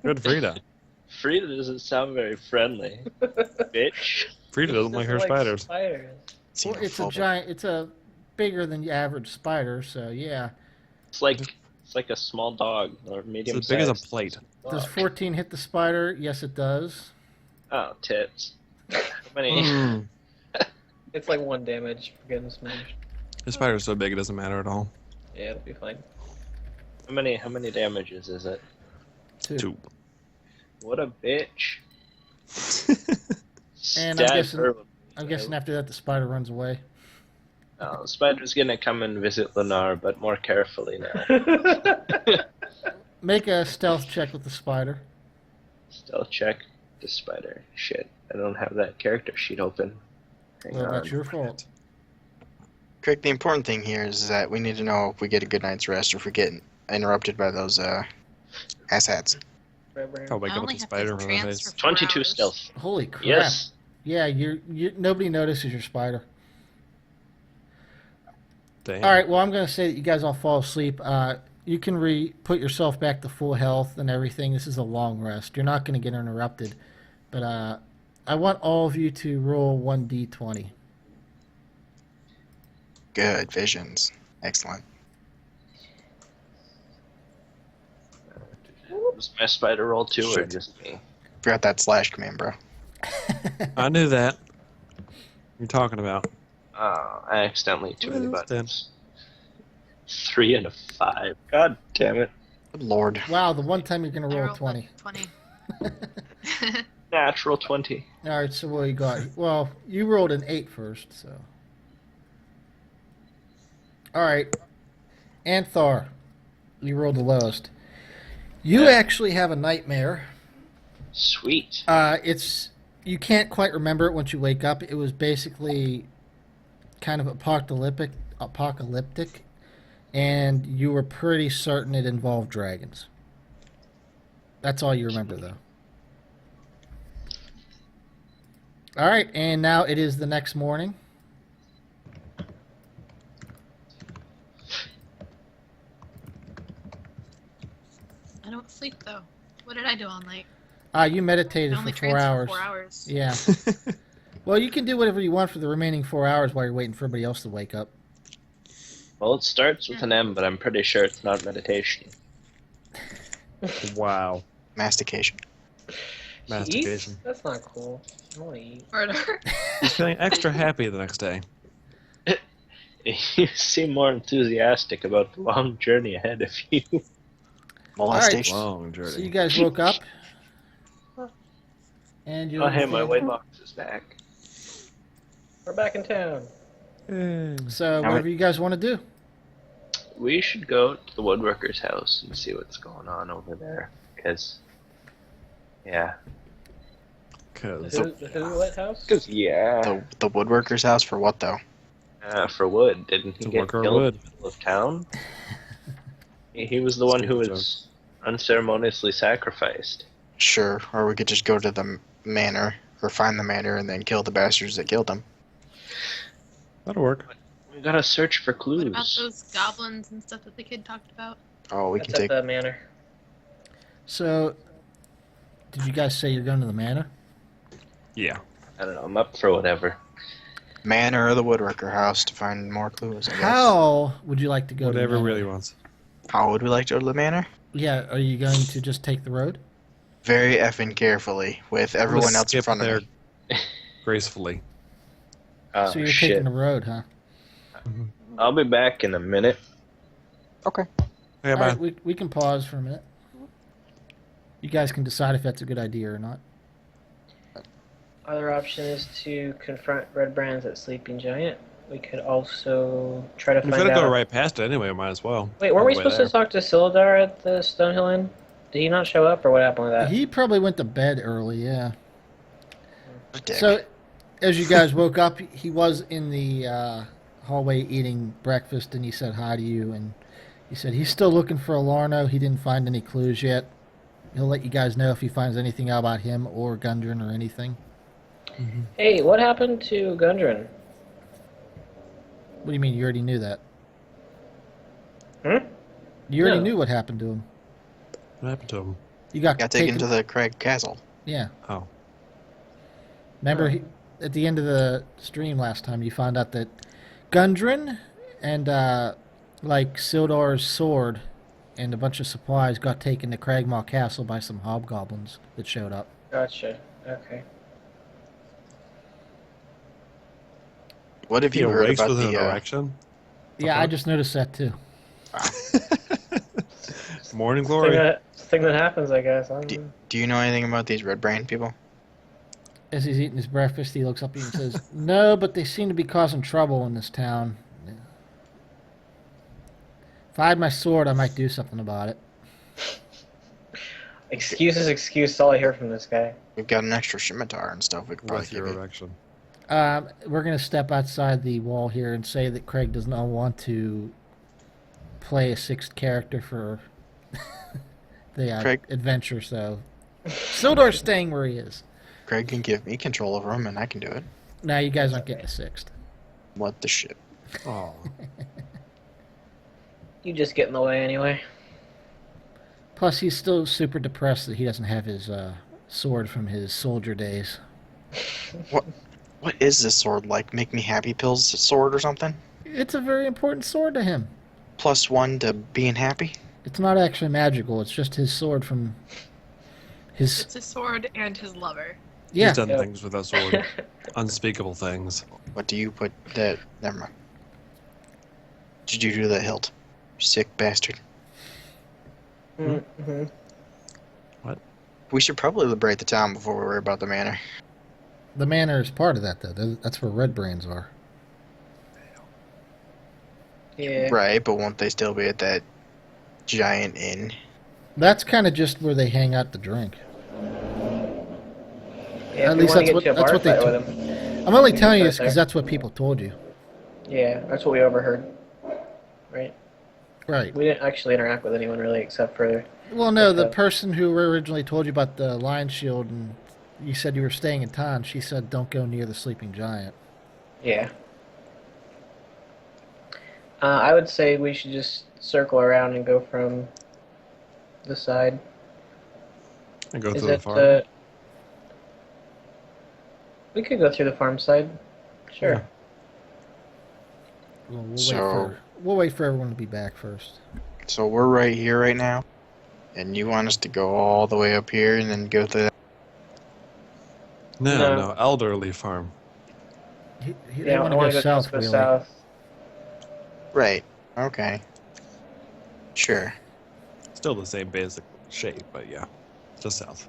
Good Frida. Frida doesn't sound very friendly. Bitch. Frida doesn't like her spiders. Well, it's a giant. It's a bigger than the average spider. So yeah. It's like a small dog or medium It's as big as a sized plate. Does 14 hit the spider? Yes, it does. Oh, tits. How many? Mm. It's like 1 damage for getting smashed. The spider's so big it doesn't matter at all. Yeah, it'll be fine. How many damages is it? 2. What a bitch. And I'm Stab guessing- her. I'm guessing after that the spider runs away. Oh, the spider's gonna come and visit Lennar, but more carefully now. Make a stealth check with the spider. Stealth check the spider. Shit, I don't have that character sheet open. Hang Well, on. that's your fault. Quick, the important thing here is that we need to know if we get a good night's rest or if we get interrupted by those asshats. I'll wake I up only with a have spider to in my trance face. for 4 22 hours. stealth. Holy crap! Yes. Yeah, you nobody notices your spider. Damn. All right. Well, I'm going to say that you guys all fall asleep. You can put yourself back to full health and everything. This is a long rest. You're not going to get interrupted. But I want all of you to roll 1d20. Good visions. Excellent. Was my spider roll too, or Shit. just me? Forgot that slash command, bro. I knew that. What are you talking about? Oh, I accidentally too many Well, buttons. 3 and a 5. God damn it. Good lord. Wow, the one time you're going to I roll rolled 20. 20. Natural 20. All right, so what you got? Well, you rolled an 8 first, so. All right. Anthar, you rolled the lowest. You Yeah. actually have a nightmare. Sweet. You can't quite remember it once you wake up. It was basically kind of apocalyptic, and you were pretty certain it involved dragons. That's all you remember, though. All right, and now it is the next morning. I don't sleep though. What did I do all night? You I meditated only for 4 tranced hours. for 4 hours. Yeah. Well, you can do whatever you want for the remaining 4 hours while you're waiting for everybody else to wake up. Well, it starts with an M, but I'm pretty sure it's not meditation. Wow. Mastication. Mastication. Eat? That's not cool. I want to eat. Murder. He's feeling extra happy the next day. You seem more enthusiastic about the long journey ahead of you. Molestation. Long journey. So you guys woke up. And you're Oh, hey, my dead. white box is back. We're back in town. So whatever you guys want to do. We should go to the woodworker's house and see what's going on over there. Because, yeah. Because The who what house? Because, yeah. The woodworker's house for what though? For wood. Didn't he To get work our killed wood. in the middle of town? He was the one who Stupid was unceremoniously sacrificed. Sure, or we could just go to the manor or find the manor and then kill the bastards that killed him. that'll work. We gotta search for What clues. about those goblins and stuff that the kid talked about? Oh, we That's can at take. the manor. So, did you guys say you're going to the manor? Yeah. I don't know, I'm up for whatever. Manor or the woodworker house to find more clues, I guess. How would you like to go to Whatever the manor? really wants. How would we like to go to the manor? Yeah, are you going to just take the road? Very effing carefully, with I'm gonna everyone else in skip front there of me. gracefully. Oh, So you're shit. taking the road, huh? I'll be back in a minute. Okay. Okay, All bye. right, we can pause for a minute. You guys can decide if that's a good idea or not. Other option is to confront Redbrand's at Sleeping Giant. We could also try to We're find gonna out. go right past it anyway. Might as well. Wait, weren't On we the way supposed there. to talk to Silidar at the Stonehill Inn? Did he not show up, or what happened with that? He probably went to bed early, yeah. Dick. So, as you guys woke up, he was in the hallway eating breakfast, and he said hi to you, and he said he's still looking for Alarno. He didn't find any clues yet. He'll let you guys know if he finds anything out about him or Gundren or anything. Hey, what happened to Gundren? What do you mean? You already knew that? Hmm? You already No. knew what happened to him. What happened to him? You got Got taken to the Cragmaw Castle. Yeah. Oh. Remember, at the end of the stream last time, you found out that Gundren and, like, Sildar's sword and a bunch of supplies got taken to Cragmaw Castle by some hobgoblins that showed up. Gotcha. Okay. What have He you heard awakes about with an the? erection. Yeah, I fuck? just noticed that too. Morning Thing glory. that happens, I guess. I don't know. Do you know anything about these Redbrand people? As he's eating his breakfast, he looks up at you and says, "No, but they seem to be causing trouble in this town. If I had my sword, I might do something about it." Excuse. All I hear from this guy. We've got an extra scimitar and stuff. We could probably With your give you. erection. We're going to step outside the wall here and say that Craig does not want to play a sixth character for the Craig- adventure, so Sildar's staying where he is. Craig can give me control over him, and I can do it. Now you guys aren't getting a sixth. What the shit? Oh. You just get in the way anyway. Plus, he's still super depressed that he doesn't have his sword from his soldier days. What is this sword like? Make me happy pills sword or something? It's a very important sword to him. +1 to being happy? It's not actually magical. It's just his sword from his... It's his sword and his lover. Yeah. He's done Yep. things with that sword. Unspeakable things. What do you put that? Never mind. Did you do that hilt? Sick bastard. Mm-hmm. We should probably liberate the town before we worry about the manor. The manor is part of that, though. That's where Redbrands are. Yeah. Right, but won't they still be at that giant inn? That's kind of just where they hang out to drink. Yeah, At if you least want that's to get what- to a that's bar what they fight told- with him. I'm only We can telling you start this because there. that's what people told you. Yeah, that's what we overheard. Right. Right. We didn't actually interact with anyone really, except for. Well, no, the Okay. person who originally told you about the lion shield and you said you were staying in town, she said don't go near the sleeping giant. Yeah. I would say we should just circle around and go from the side. And go Is through the it? farm. We could go through the farm side. Sure. Yeah. We'll wait for everyone to be back first. So we're right here right now, and you want us to go all the way up here and then go through that? No, elderly farm. They want to go south, really. south. Right. Okay. Sure. Still the same basic shape, but yeah. Just south.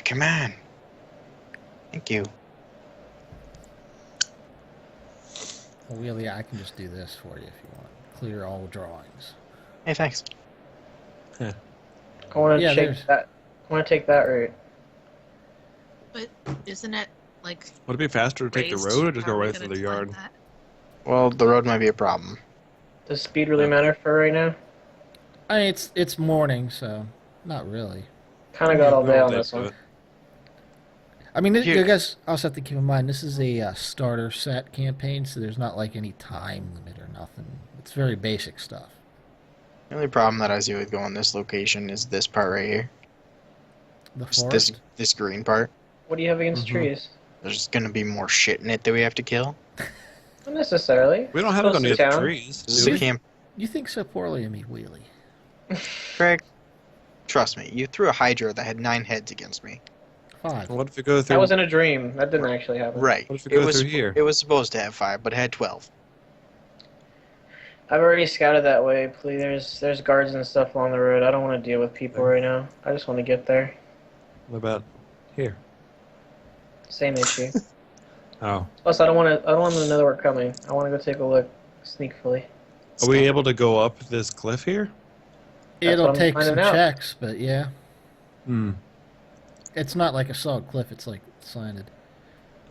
come on. Thank you. Well, really, I can just do this for you if you want. Clear all drawings. Hey, thanks. I want to Yeah, take there's- that. I want to take that route. But isn't it like Would it be faster to take the raised? road or just How go are we right through gonna the climb yard? that? Well, the road might be a problem. Does speed really Yeah. matter for right now? I mean, it's morning, so not really. Kind of got all day on Day this to one. it. I mean, Here- you guys also have to keep in mind this is a starter set campaign, so there's not like any time limit or nothing. It's very basic stuff. The only problem that I see with going this location is this part right here. The Just forest. this green part. What do you have against Mhm. trees? There's gonna be more shit in it that we have to kill. Not necessarily. We don't have to go Close near to the town. trees. This is do a we? camp. You think so poorly of me, Wheelie. Greg, trust me. You threw a Hydra that had 9 heads against me. 5. What if you go through? That was in a dream. That didn't actually happen. Right. What if you It go was through here? It was supposed to have 5, but it had 12. I've already scouted that way. Please, there's guards and stuff along the road. I don't want to deal with people right now. I just want to get there. What about here? Same issue. Oh, Plus, I don't want them to know that we're coming. I want to go take a look sneakily. are we able to go up this cliff here? That's It'll what I'm take some finding out. checks, but yeah. Hmm. It's not like a solid cliff, it's like slanted.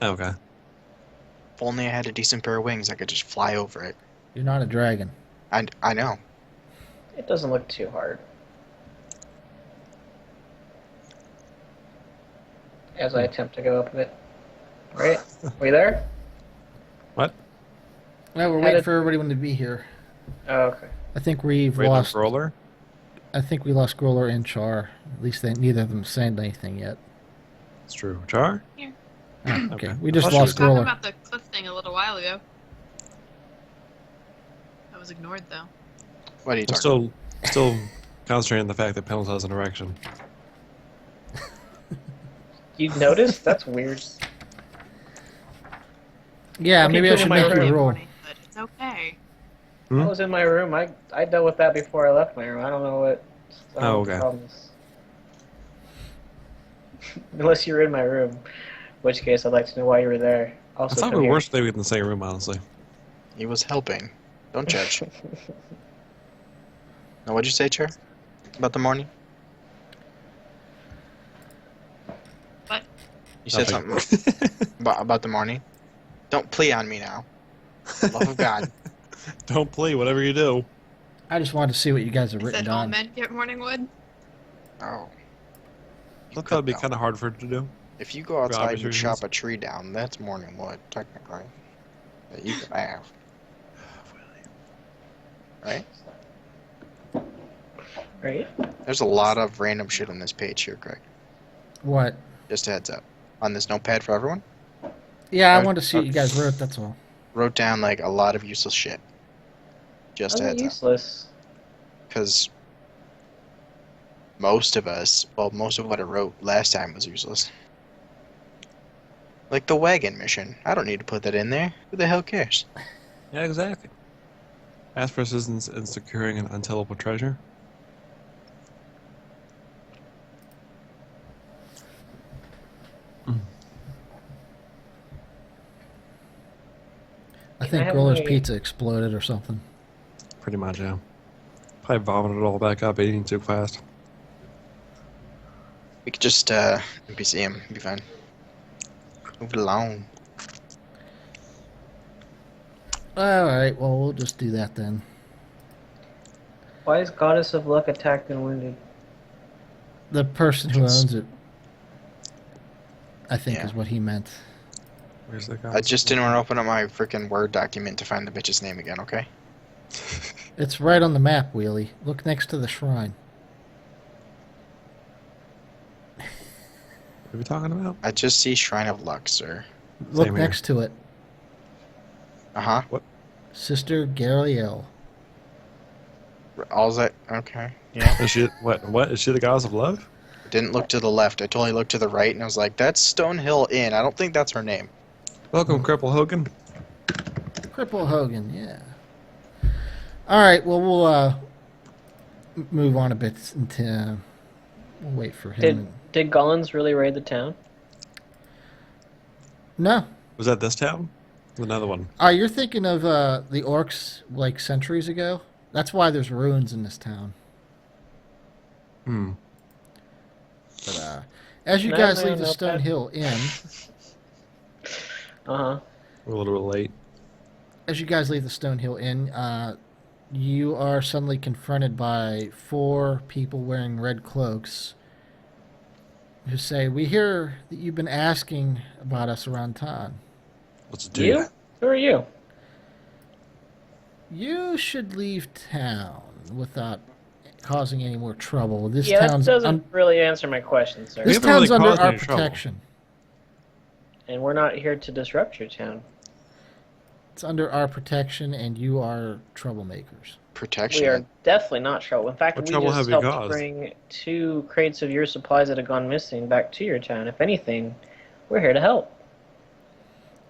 Okay. If only I had a decent pair of wings, I could just fly over it. You're not a dragon. I know. It doesn't look too hard. As I attempt to go up it. Right? We there? What? No, we're Had waiting it- for everyone to be here. Oh, okay. I think we've Wait, lost. roller? I think we lost Grolar and Char. At least neither of them said anything yet. It's true. Char? Here. Oh, okay. Okay. We I just thought she lost was Talking Grolar. about the cliff thing a little while ago. That was ignored though. What are you I'm talking still concentrating on the fact that Pindles has an erection. You noticed? That's weird. Yeah, Okay, maybe I cool, should my make you room. roll. Morning, but it's okay. Hmm? I was in my room. I dealt with that before I left my room. I don't know what. I don't know what the okay. problem is. Unless you were in my room, in which case I'd like to know why you were there. Also, I thought come we here. were staying in the same room, honestly. He was helping. Don't judge. Now, what'd you say, Char? About the morning? What? You said Nothing. something about the morning. Don't plea on me now. Love of God. Don't play, whatever you do. I just wanted to see what you guys have I written said all down. men get morning wood. Oh. I thought that'd be kind of hard for it to do. If you go outside obvious and reasons. chop a tree down, that's morning wood, technically. That you could have. Right? Right? There's a lot of random shit on this page here, Greg. What? Just a heads up. On this notepad for everyone, Yeah, I Okay. wanted to see what you guys wrote, that's all. wrote down like a lot of useless shit. Just a How's it heads up. useless? Because most of us, well, most of what I wrote last time was useless. Like the wagon mission. I don't need to put that in there. Who the hell cares? Yeah, exactly. Ask for assistance in securing an untellable treasure. I Can I think have Grolar's my- pizza exploded or something. Pretty much, yeah. Probably vomited it all back up eating too fast. We could just NPC him. Be fine. Move it along. Alright, well, we'll just do that then. Why is Goddess of Luck attacked and wounded? The person who It's- owns it, I think, Yeah. is what he meant. Where's the guy? I just didn't want to open up my freaking Word document to find the bitch's name again, okay? It's right on the map, Wheelie. Look next to the shrine. What are we talking about? I just see Shrine of Luck, sir. Look Same here. next to it. Uh-huh. Sister Gariel. All's that... Okay. Yeah. Is she what? Is she the goddess of love? Didn't look to the left. I totally looked to the right, and I was like, that's Stonehill Inn. I don't think that's her name. Welcome, Cripple Hogan. Cripple Hogan, yeah. Alright, well, we'll move on a bit into We'll wait for him. Did Gollins really raid the town? No. Was that this town? Another one. You're thinking of the orcs like centuries ago? That's why there's ruins in this town. Hmm. But as you No, guys no, leave the no, Stone Pat. Hill Inn, Uh-huh. We're a little bit late. as you guys leave the Stonehill Inn, you are suddenly confronted by 4 people wearing red cloaks who say, "We hear that you've been asking about us around town. What's it do? You? Who are you? You should leave town without causing any more trouble. This Yeah, that town's doesn't really answer my question, sir. this haven't really town's under caused our any trouble. protection. And we're not here to disrupt your town. It's under our protection, and you are troublemakers." Protection. We are definitely not trouble. In fact, What we trouble just have you helped caused? bring 2 crates of your supplies that had gone missing back to your town. If anything, we're here to help.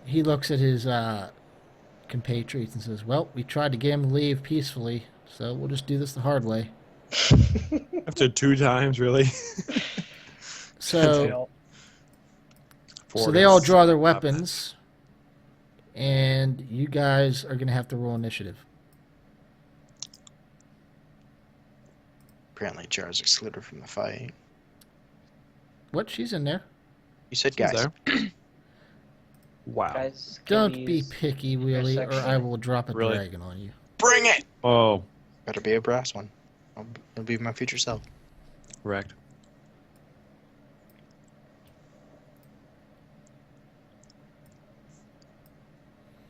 He looks at his compatriots and says, "Well, we tried to get him to leave peacefully, so we'll just do this the hard way." After 2 times, really? So, Four so they all against- draw their weapons, and you guys are going to have to roll initiative. Apparently, Char's excluded from the fight. What? She's in there. You said She's guys. there. Wow. Guys, can Don't we be use- picky, Wheelie, or intersection. I will drop a Really? dragon on you. Bring it! Oh, Better be a brass one. It'll be my future self. correct.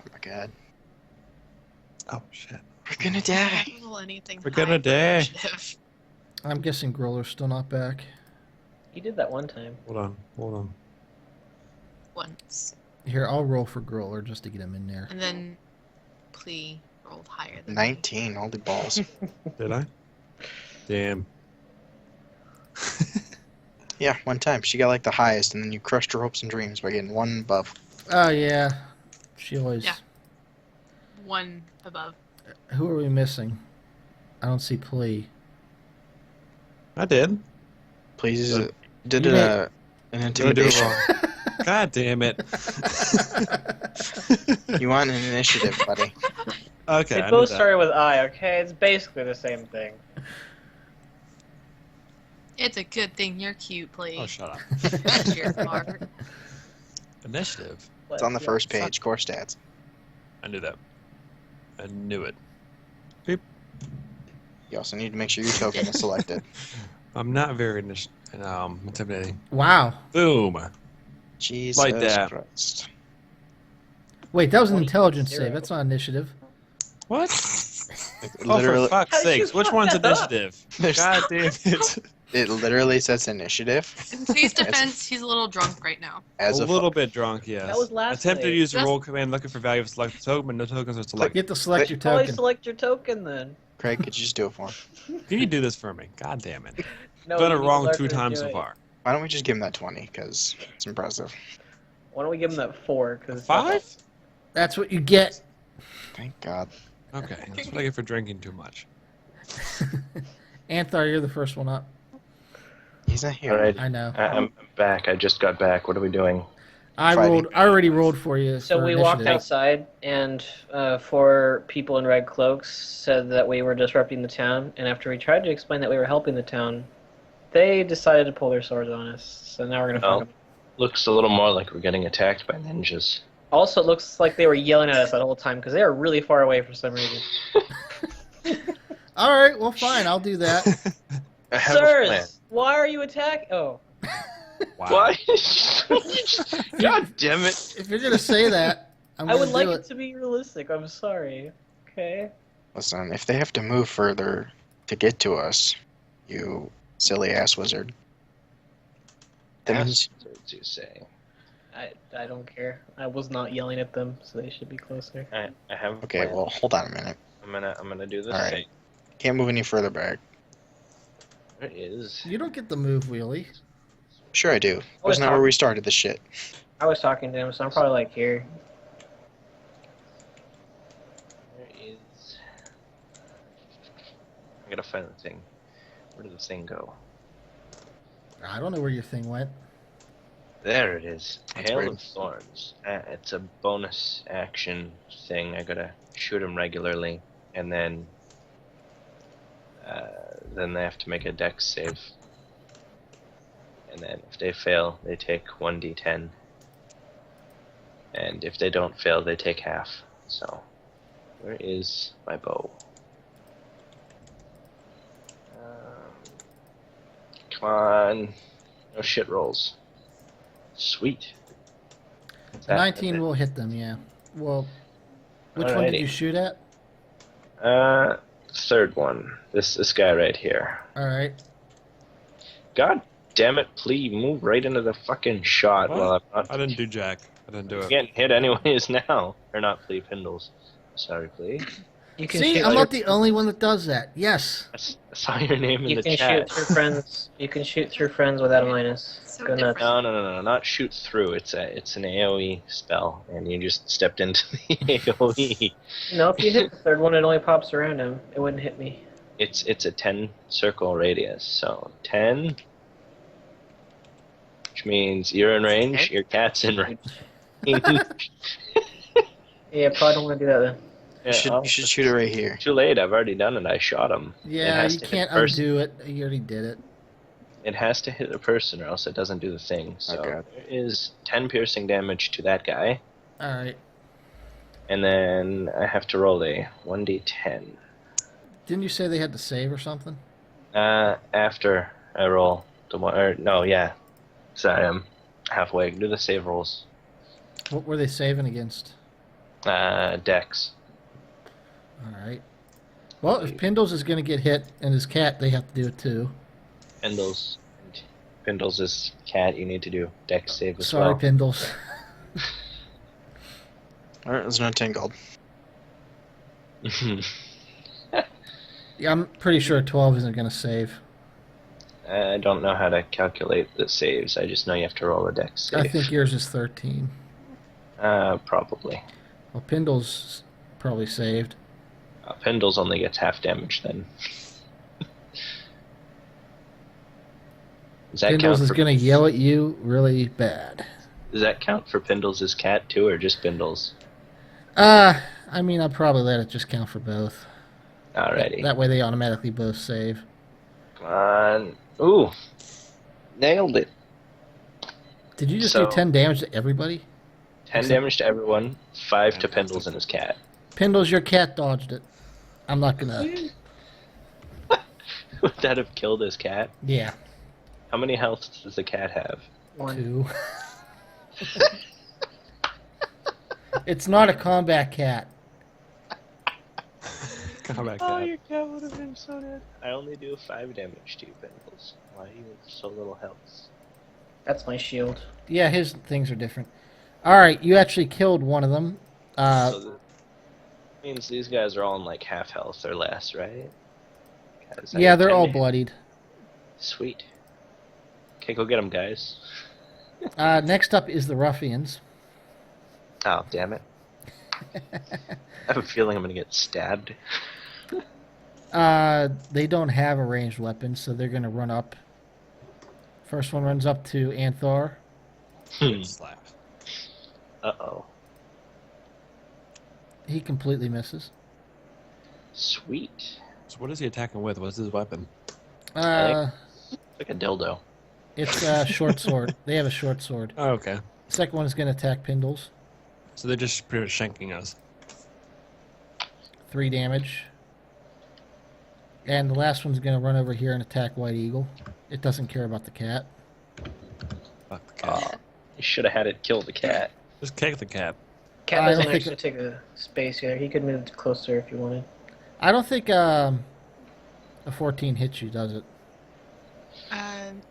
Oh my god. Oh, shit. We're gonna die. Roll anything We're high gonna for die. initiative. I'm guessing Growler's still not back. You did that one time. Hold on. Once. Here, I'll roll for Growler just to get him in there. And then Plea rolled higher than 19. Holy balls. Did I? Damn. Yeah, one time. She got like the highest, and then you crushed her hopes and dreams by getting 1 above. Oh, yeah. She always... Yeah. me. 1 above. Who are we missing? I don't see Plea. I did. Please, Uh, did you an Did I do it intimidation. wrong? God damn it. You want an initiative, buddy. Okay, They I knew both that. started with I, okay? It's basically the same thing. It's a good thing you're cute, Plea. Oh, shut up. That's your part. Initiative. It's on the Yeah. first page, core stats. I knew that. I knew it. You also need to make sure your token is selected. I'm not very intimidating. Wow. Boom. Jesus Like that. Christ. Wait, that was an 20, intelligence 0. save. That's not initiative. What? It Oh, for literally, fuck's How did you sakes. Which fuck one's that up? initiative? There's- God damn it. it literally says initiative. In Plea's defense, he's a little drunk right now. As A a little bit drunk, yes. That was last Attempted to week. use the Just- roll command looking for value of select token, but no tokens are You selected. have to select your Probably token. select your token then. Craig, could you just do it for him? Can you do this for me? God damn it. No, I've done you it need to wrong learn 2 how to times do so it. far. Why don't we just give him that 20? Because it's impressive. Why don't we give him that 4? Cause 5? That's what you get. Thank God. Okay, that's what I get for drinking too much. Anthar, you're the first one up. He's not here. All right, I know. I'm back. I just got back. What are we doing? I Fighting. already rolled for you. So for we walked initiative. outside, and 4 people in red cloaks said that we were disrupting the town. And after we tried to explain that we were helping the town, they decided to pull their swords on us. So now we're gonna Oh. fuck them. Looks a little more like we're getting attacked by ninjas. Also, it looks like they were yelling at us that whole time because they are really far away for some reason. All right, well, fine. I'll do that. I have a plan. Sirs, why are you attacking? Oh, Wow. Why? God damn it! If you're gonna say that, I'm I gonna would like do it to be realistic. I'm sorry. Okay. Listen, if they have to move further to get to us, you silly ass wizard. That means Bastards, you say. I don't care. I was not yelling at them, so they should be closer. I have a okay. plan. Well, hold on a minute. I'm gonna do this All right. thing. Can't move any further back. There it is. You don't get the move, Wheelie. Sure, I do. Oh, Wasn't that where we started this shit? I was talking to him, so I'm probably like here. There is. I gotta find the thing. Where did the thing go? I don't know where your thing went. There it is. That's Hail weird. of Thorns. It's a bonus action thing. I gotta shoot them regularly, and then they have to make a dex save. And then if they fail, they take 1d10. And if they don't fail, they take half. So, where is my bow? Come on. No shit rolls. Sweet. Is that 19 it? will hit them, yeah. Well, which one did Alrighty. you shoot at? Third one. This guy right here. Alright. God damn it, Plea, move right into the fucking shot What? while I'm not I didn't do jack. I didn't do it. getting hit anyways now. Or not Plea, Pindles. Sorry, Plea. You can See, shoot I'm your- not the only one that does that. Yes. I saw your name in You the can chat. shoot through friends. You can shoot through friends without a minus. So Go nuts. different. No, not shoot through. It's an AoE spell, and you just stepped into the AoE. No, if you hit the third one, it only pops around him. It wouldn't hit me. It's a 10 circle radius, so 10, which means you're in range. Your cat's in range. Yeah, probably don't want to do that then. Yeah, You should shoot it right here. Too late. I've already done it. I shot him. It Yeah, has you to hit can't a person. undo it. You already did it. It has to hit a person, or else it doesn't do the thing. So Okay. there is 10 piercing damage to that guy, Alright. and then I have to roll a 1d10. Didn't you say they had to save or something? After I roll the one, or no, yeah. Sorry, I'm halfway. Do the save rolls. What were they saving against? Dex. Alright. Well, if Pindles is going to get hit and his cat, they have to do it too. Pindles is cat. You need to do Dex save as Sorry, well. Pindles. Alright, there's no 10 gold. Yeah, I'm pretty sure 12 isn't going to save. I don't know how to calculate the saves. I just know you have to roll a Dex save. I think yours is 13. Probably. Well, Pindles probably saved. Pindles only gets half damage then. Does that Pindles count is for, going to yell at you really bad. Does that count for Pindles' cat too, or just Pindles? I mean, I'll probably let it just count for both. Alrighty. That way they automatically both save. Come on. Ooh. Nailed it. Did you just So- do 10 damage to everybody? 10 damage to everyone, 5 to Pindles and his cat. Pindles, your cat dodged it. I'm not going to... Would that have killed his cat? Yeah, How many health does the cat have? 1. 2. It's not a combat cat. Combat Oh, cat. your cat would have been so dead. I only do 5 damage to you, Pindles. Why do you have so little health? That's my shield. Yeah, his things are different. Alright, you actually killed one of them. So that means these guys are all in like half health or less, right? 'Cause I Yeah, got they're 10 all damage. bloodied. Sweet. Okay, go get them, guys. Next up is the ruffians. Oh, damn it. I have a feeling I'm gonna get stabbed. They don't have a ranged weapon, so they're going to run up. First one runs up to Anthar. Slap. Uh-oh. He completely misses. Sweet. So what is he attacking with? What's his weapon? Like a dildo. It's a short sword. They have a short sword. Oh, okay. Second one is going to attack Pindles. So they're just pretty much shanking us. 3 damage. And the last one's going to run over here and attack White Eagle. It doesn't care about the cat. Fuck the cat. You should have had it kill the cat. Just kick the cat. Cat I don't doesn't think actually take a space here. He could move closer if you wanted. I don't think a 14 hits you, does it?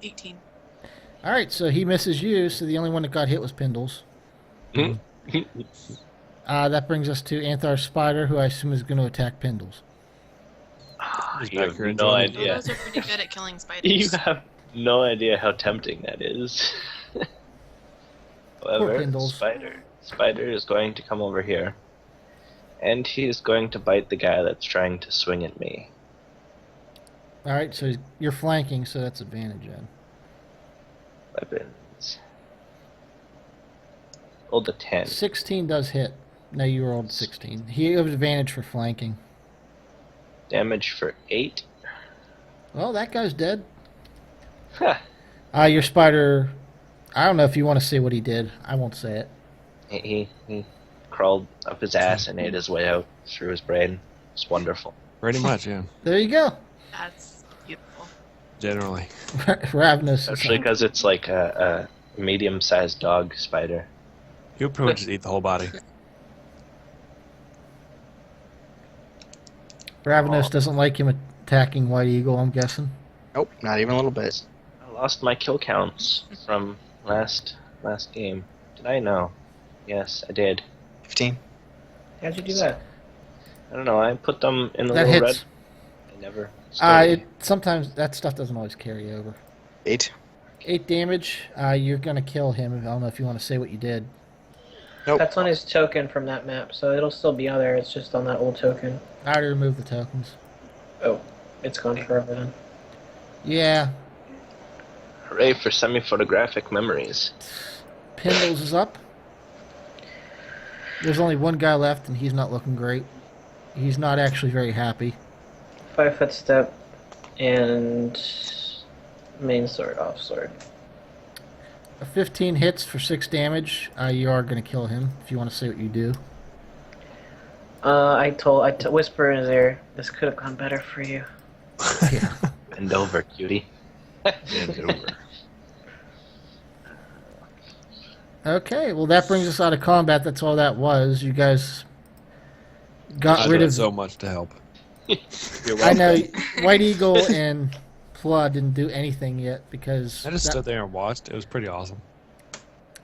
18. Alright, so he misses you, so the only one that got hit was Pindles. That brings us to Anthar's Spider, who I assume is going to attack Pindles. Just You back have here and no join. idea. Those are pretty good at killing You spiders. have no idea how tempting that is. However, Pindles. Spider is going to come over here, and he is going to bite the guy that's trying to swing at me. Alright, so you're flanking, so that's advantage then. Weapons. Rolled a 10. 16 does hit. No, you rolled 16. He has advantage for flanking. Damage for 8. Well, that guy's dead. Huh. Your spider. I don't know if you want to say what he did. I won't say it. He crawled up his ass and ate his way out through his brain. It's wonderful. Pretty much, yeah. There you go. That's beautiful. Generally. Ravnos. Especially because it's like a medium-sized dog spider. He'll probably just eat the whole body. Ravnos doesn't like him attacking White Eagle, I'm guessing. Nope, not even a little bit. I lost my kill counts from last game. Did I? No. Yes, I did. 15. How'd you do that? I don't know. I put them in the That little hits. red. They never. Sometimes that stuff doesn't always carry over. 8. 8 damage. You're going to kill him. I don't know if you want to say what you did. Nope. That's on his token from that map, so it'll still be on there. It's just on that old token. I already removed the tokens. Oh, it's gone forever then. Yeah. Hooray for semi-photographic memories. Pindles is up. There's only one guy left, and he's not looking great. He's not actually very happy. 5-foot step and main sword, off sword. A 15 hits for 6 damage. You are going to kill him if you want to say what you do. I whisper in his ear, this could have gone better for you. Yeah. Bend over, cutie. Bend over. Okay, well that brings us out of combat. That's all that was. You guys got I rid did of. so much to help. You're I welcome. know White Eagle and Pluh didn't do anything yet because I just stood there and watched. It was pretty awesome.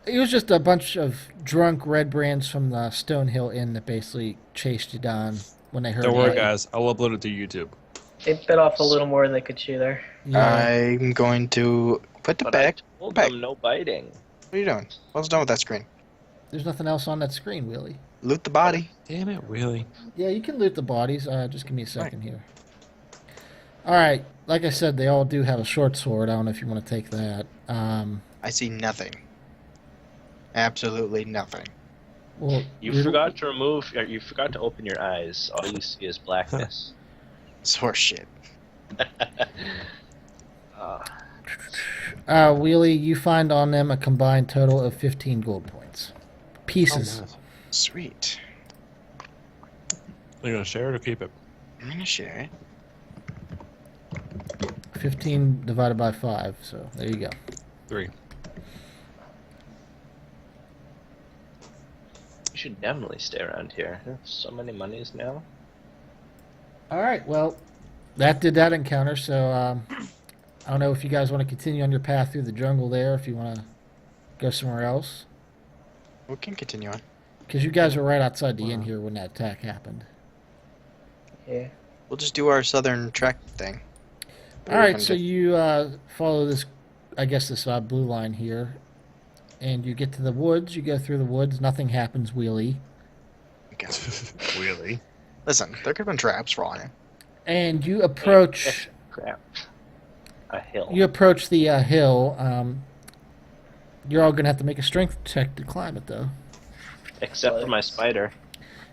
it was just a bunch of drunk Redbrands from the Stonehill Inn that basically chased you down when they heard. Don't worry, about guys. I'll upload it to YouTube. They bit off a little more than they could chew there. you. Yeah. I'm going to put the But back. I told back. them no biting. What are you doing? What's done with that screen? There's nothing else on that screen, Willie. Loot the body. Damn it, really? Yeah, you can loot the bodies. Just give me a second here. All right. Like I said, they all do have a short sword. I don't know if you want to take that. I see nothing. Absolutely nothing. Well, You forgot to remove. You forgot to open your eyes. All you see is blackness. It's horse shit. Wheelie, you find on them a combined total of 15 gold points. Pieces. Oh, nice. Sweet. Are you going to share it or keep it? I'm gonna share it. 15 divided by 5, so there you go. 3. You should definitely stay around here. There's so many monies now. All right, well, that did that encounter, so I don't know if you guys want to continue on your path through the jungle there, if you want to go somewhere else. We can continue on. Because you guys were right outside the inn here when that attack happened. Yeah. We'll just do our southern trek thing. All right, so you follow this, I guess this blue line here, and you get to the woods. You go through the woods. Nothing happens, Wheelie. Okay. Really? Listen, there could have been traps for all I know. And you approach. Crap. A hill. You approach the hill. You're all gonna have to make a strength check to climb it, though. Except for my spider.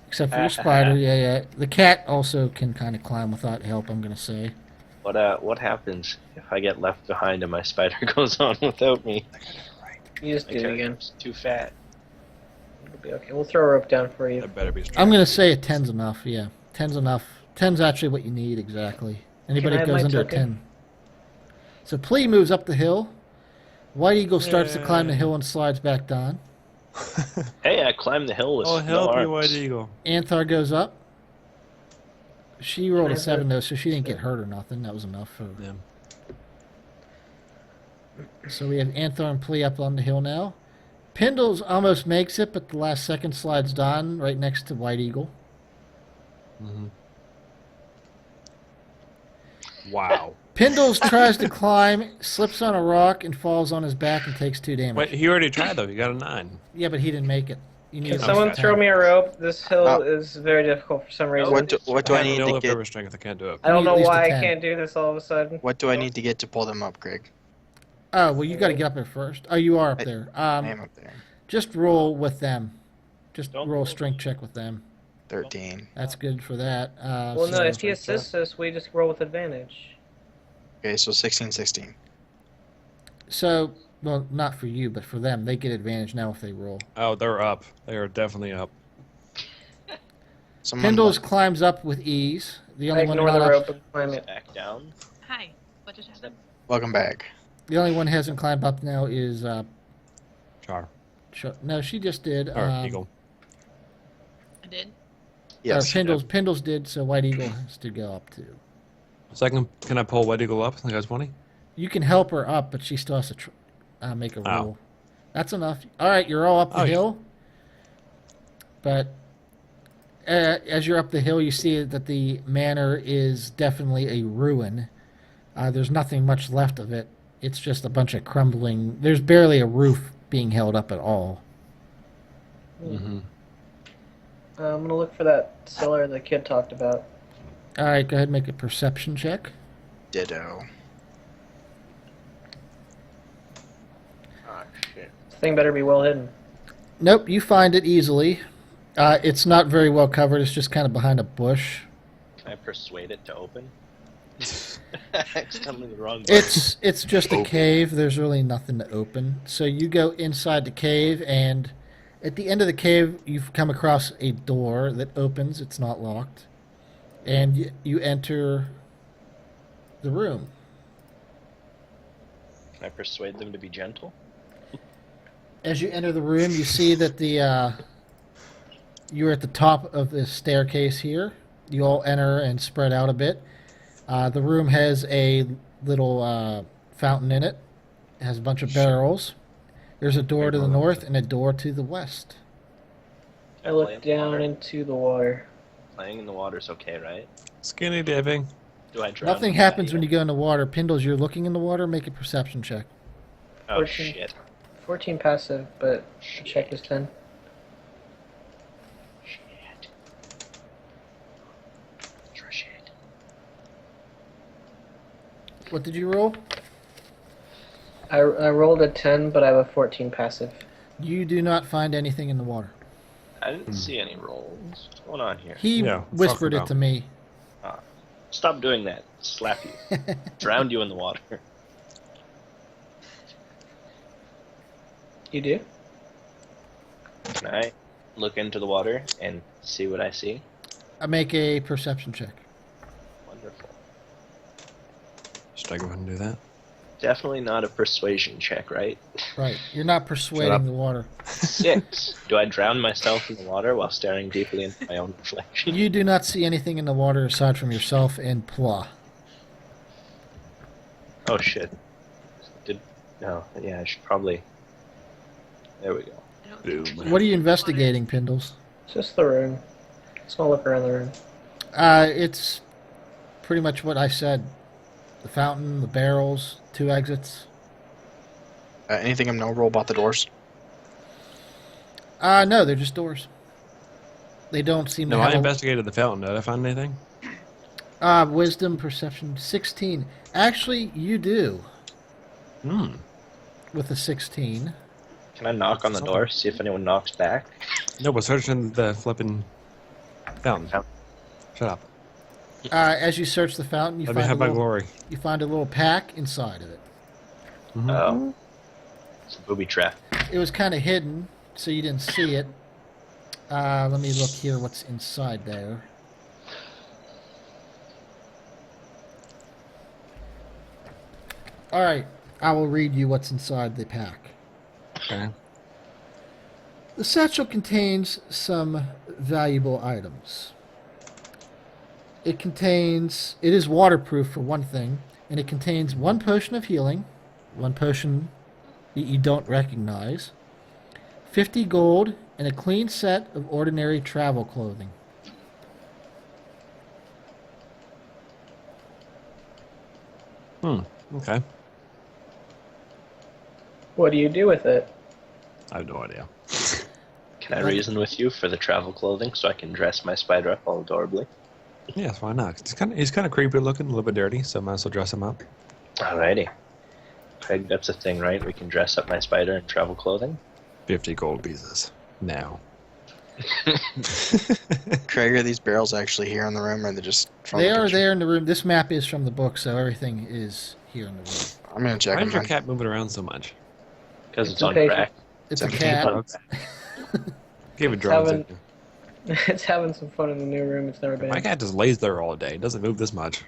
Except for your spider. Yeah. The cat also can kind of climb without help. I'm gonna say. What happens if I get left behind and my spider goes on without me? You just My do it again. character's too fat. It'll be okay. We'll throw a rope down for you. That better be strong. I'm gonna say a 10's enough. Yeah, 10's enough. 10's actually what you need exactly. Anybody I have goes my under a token? 10. So Plea moves up the hill. White Eagle starts to climb the hill and slides back down. Hey, I climbed the hill with Oh, no help you, arms. White Eagle. Anthar goes up. She rolled a Can I 7 have though, so she didn't get hurt or nothing. That was enough for. Yeah. So we have Anthar and Plea up on the hill now. Pindles almost makes it, but the last second slides down right next to White Eagle. Mm-hmm. Wow. Pindles tries to climb, slips on a rock, and falls on his back and takes 2 damage. Wait, he already tried though. He got a 9. Yeah, but he didn't make it. You need Can a someone 10. throw me a rope? This hill Oh. is very difficult for some reason. What do I need no to leftover get? strength. I can't do it. I don't You need at know least a why I 10. can't do this all of a sudden. What do I need to get to pull them up, Greg? Oh, well, you got to get up there first. Oh, you are up there. I am up there. Just roll with them. Just Don't roll a roll. strength check with them. 13. That's good for that. Well, no, so- if he assists us, we just roll with advantage. Okay, so 16, 16. So, well, not for you, but for them. They get advantage now if they roll. Oh, they're up. They are definitely up. Someone Pindles climbs up with ease. The I only one ignore not the up, rope and climb it. Back down. Hi. What just happened? welcome back. the only one hasn't climbed up now is Char. no, she just did. Or Eagle. I did. Yes. Pindles did. So White Eagle has to go up too. So can I pull White Eagle up? I got 20. You can help her up, but she still has to make a Oh. roll. That's enough. All right, you're all up the Oh, yeah. hill. But as you're up the hill, you see that the manor is definitely a ruin. There's nothing much left of it. It's just a bunch of crumbling. There's barely a roof being held up at all. Mm-hmm. I'm gonna look for that cellar the kid talked about. All right, go ahead and make a perception check. Ditto. Ah, shit. This thing better be well hidden. Nope, you find it easily. It's not very well covered. It's just kind of behind a bush. Can I persuade it to open? Accidentally the wrong button. It's just a cave. There's really nothing to open. So you go inside the cave, and at the end of the cave, you've come across a door that opens. It's not locked, and you enter the room. Can I persuade them to be gentle? As you enter the room, you see that you're at the top of the staircase here. You all enter and spread out a bit. The room has a little fountain in it. It has a bunch of barrels. There's a door to the north and a door to the west. I look down into the water. Playing in the water's okay, right? Skinny dipping. Do I drown? Nothing happens when you go in the water. Pindles, you're looking in the water. Make a perception check. Oh 14. shit. 14 passive, but the check is 10. Shit. Shit. What did you roll? I rolled a 10, but I have a 14 passive. You do not find anything in the water. I didn't see any rolls. What's going on here? He Yeah, whispered fuck it to me. Stop doing that. Slap you. Drowned you in the water. You do? Can I look into the water and see what I see? I make a perception check. Wonderful. Should I go ahead and do that? Definitely not a persuasion check, right? Right. You're not up. persuading the water. 6. Do I drown myself in the water while staring deeply into my own reflection? You do not see anything in the water aside from yourself and Pluh. Oh shit. No, yeah, I should probably... There we go. I don't Boom. think What are you investigating, Pindles? Just the room. Just want to look around the room. It's pretty much what I said. The fountain, the barrels, 2 exits. Anything of no roll about the doors? No, they're just doors. They don't seem No, to I have investigated the fountain. Did I find anything? wisdom, perception, 16. Actually, you do, Hmm. with a 16. Can I knock on the door, see if anyone knocks back? No, but searching the flipping fountain. Fountain. Shut up. As you search the fountain, Let me have my glory. you find a little pack inside of it. Mhm. Oh. It's a booby trap. It was kind of hidden, so you didn't see it. Let me look here what's inside there. Alright, I will read you what's inside the pack. Okay. The satchel contains some valuable items. It is waterproof for one thing, and it contains 1 potion of healing, 1 potion that you don't recognize, 50 gold, and a clean set of ordinary travel clothing. Okay. What do you do with it? I have no idea. Can I reason with you for the travel clothing so I can dress my spider up all adorably? Yes, why not? He's kind of creepy looking, a little bit dirty, so might as well dress him up. Alrighty. Craig, that's a thing, right? We can dress up my spider in travel clothing. 50 gold pieces. Now. Craig, are these barrels actually here in the room, or they're just from They the are picture? there in the room. This map is from the book, so everything is here in the room. I'm gonna check Why them. is your Man. cat moving around so much? Because it's It's on impatient. crack. It's a 17 cat. Drugs. Give it It's drugs. having- didn't It's having some fun in the new room. It's never you? been. My cat just lays there all day. It doesn't move this much.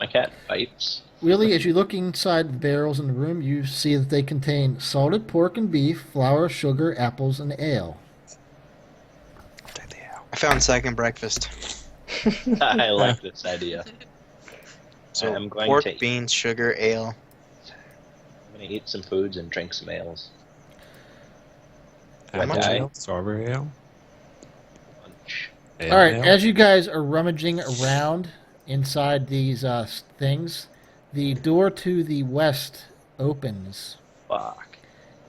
My cat bites. Really, as you look inside the barrels in the room, you see that they contain salted pork and beef, flour, sugar, apples, and ale. Take the out. I found second breakfast. I like this idea. So I'm going pork, to- beans, sugar, ale. I'm gonna eat some foods and drink some ales. Apple much? ale, strawberry ale. Lunch. Ale, All right, ale. as you guys are rummaging around inside these things, the door to the west opens, Fuck.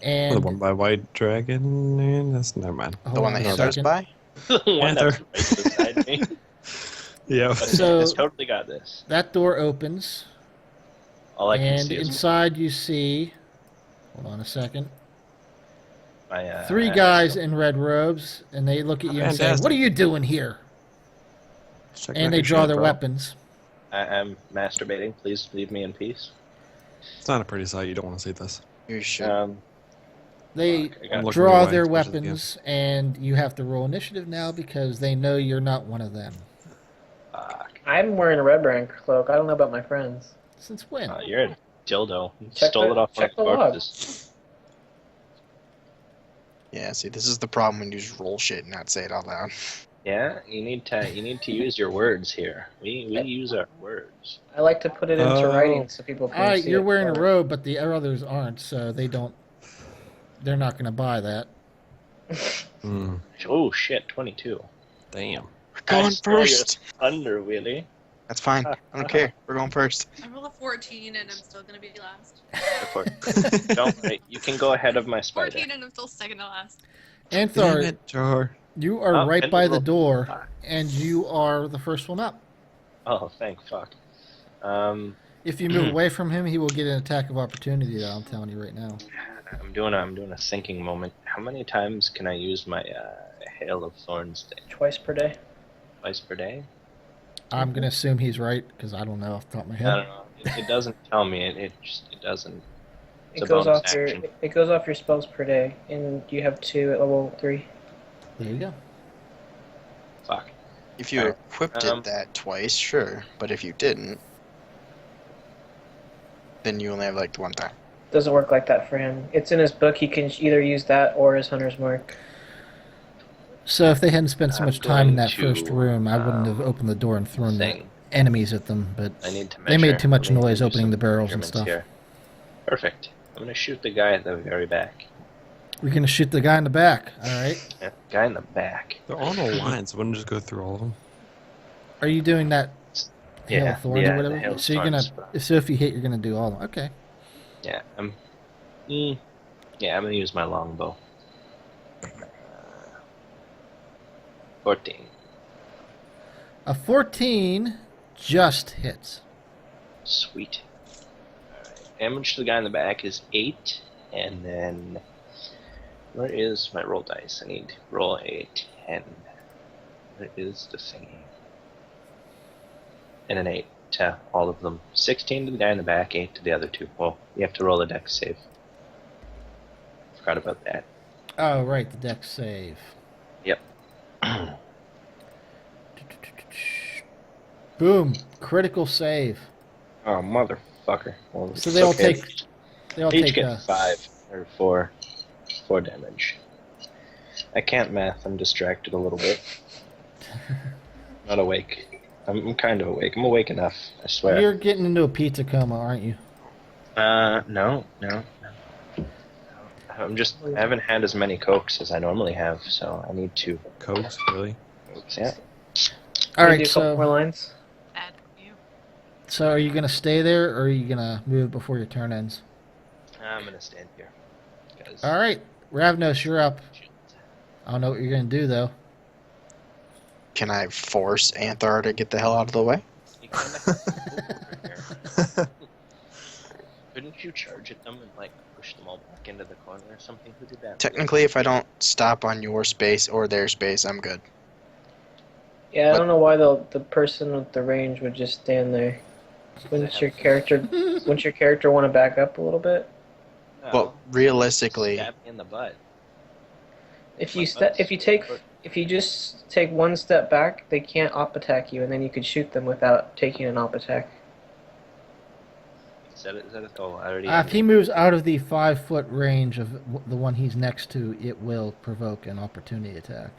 The and one by White Dragon. That's never mind. hold The one on that a Anthor's second. by? The one that's Anthar. right beside me. Yeah. So- It's totally got this. That door opens, All I can and see is inside you see. Hold on a second. my 3 guys in red robes, and they look at you and say, Fantastic. "What are you doing here?" Check And back they your draw shit, their bro. weapons. I'm masturbating. Please leave me in peace. It's not a pretty sight. You don't want to see this. You should. They Fuck, I I'm got- looking draw away their as much as I can. weapons, and you have to roll initiative now because they know you're not one of them. Fuck. I'm wearing a Redbrand cloak. I don't know about my friends. Since when? You're a dildo. You Check stole the- it off one check of the the log. corpses. Yeah, see, this is the problem when you just roll shit and not say it out loud. Yeah, you need to use your words here. We use our words. I like to put it into Oh. writing so people can All right, see you're it. wearing a robe, but the others aren't, so they don't. They're not going to buy that. Mm, Oh shit, 22. damn. We're going I stole your first. thunder, Willie. That's fine. I don't care. We're going first. I roll a 14 and I'm still gonna be last. Don't worry, you can go ahead of my spider. 14 and I'm still second to last. Damn Anthar, it, Char. you are Oh, right and by roll- the door, and you are the first one up. Oh, thank fuck. If you move away from him, he will get an attack of opportunity. Though I'm telling you right now. I'm doing a thinking moment. How many times can I use my Hail of Thorns thing? Twice per day. Twice per day? I'm going to assume he's right because I don't know off the top of my I head. don't know. It doesn't tell me. It doesn't. It's It a goes bonus off your action. it goes off your spells per day, and you have 2 at level 3. There you go. Fuck. If you Alright, equipped it that twice, sure. But if you didn't, then you only have like the one time. Doesn't work like that for him. It's in his book. He can either use that or his hunter's mark. So if they hadn't spent so I'm much time in going that first to, room, I wouldn't have opened the door and thrown the Thing. enemies at them. But I need to they measure. made too much I need to noise do opening some the barrels and measurements stuff. Here. Perfect. I'm gonna shoot the guy at the very back. We're going to shoot the guy in the back. All right. Yeah, guy in the back. They're on a line, so wouldn't just go through all of them. Are you doing that? Hail Yeah, of Thorns yeah, or the whatever. Hail of So you're gonna. Thorns. So if you hit, you're gonna do all of them. Okay. Yeah, yeah, I'm gonna use my longbow. 14. A 14 just hits. Sweet. Alright. Damage to the guy in the back is 8, and then where is my roll dice? I need to roll a 10. Where is the thingy? And an 8 to all of them. 16 to the guy in the back, 8 to the other 2. Well, you have to roll a dex save. Forgot about that. Oh right, the dex save. Yep. Boom! Critical save. Oh, motherfucker. Well, So it's they all okay. take. They all Each take. get 5 or 4 damage. I can't math. I'm distracted a little bit. Not awake. I'm kind of awake. I'm awake enough. I swear. You're getting into a pizza coma, aren't you? No. I haven't had as many cokes as I normally have, so I need to. Cokes, really? Yeah. All Maybe right. a couple more So, lines. Bad you. so are you gonna stay there, or are you gonna move before your turn ends? I'm gonna stand here. 'Cause- All right, Ravnos, you're up. I don't know what you're gonna do though. Can I force Anthar to get the hell out of the way? You kinda have to move over here. Couldn't Did you charge at them and like push them all back into the corner or something? Who did that? Technically, if I don't stop on your space or their space, I'm good. Yeah, I What? don't know why the person with the range would just stand there. Wouldn't your character want to back up a little bit? Well, realistically, stab me in the butt. If you just take one step back, they can't op attack you, and then you could shoot them without taking an op attack. Is that it? Oh, I already. If he moves out of the 5-foot range of the one he's next to, it will provoke an opportunity attack.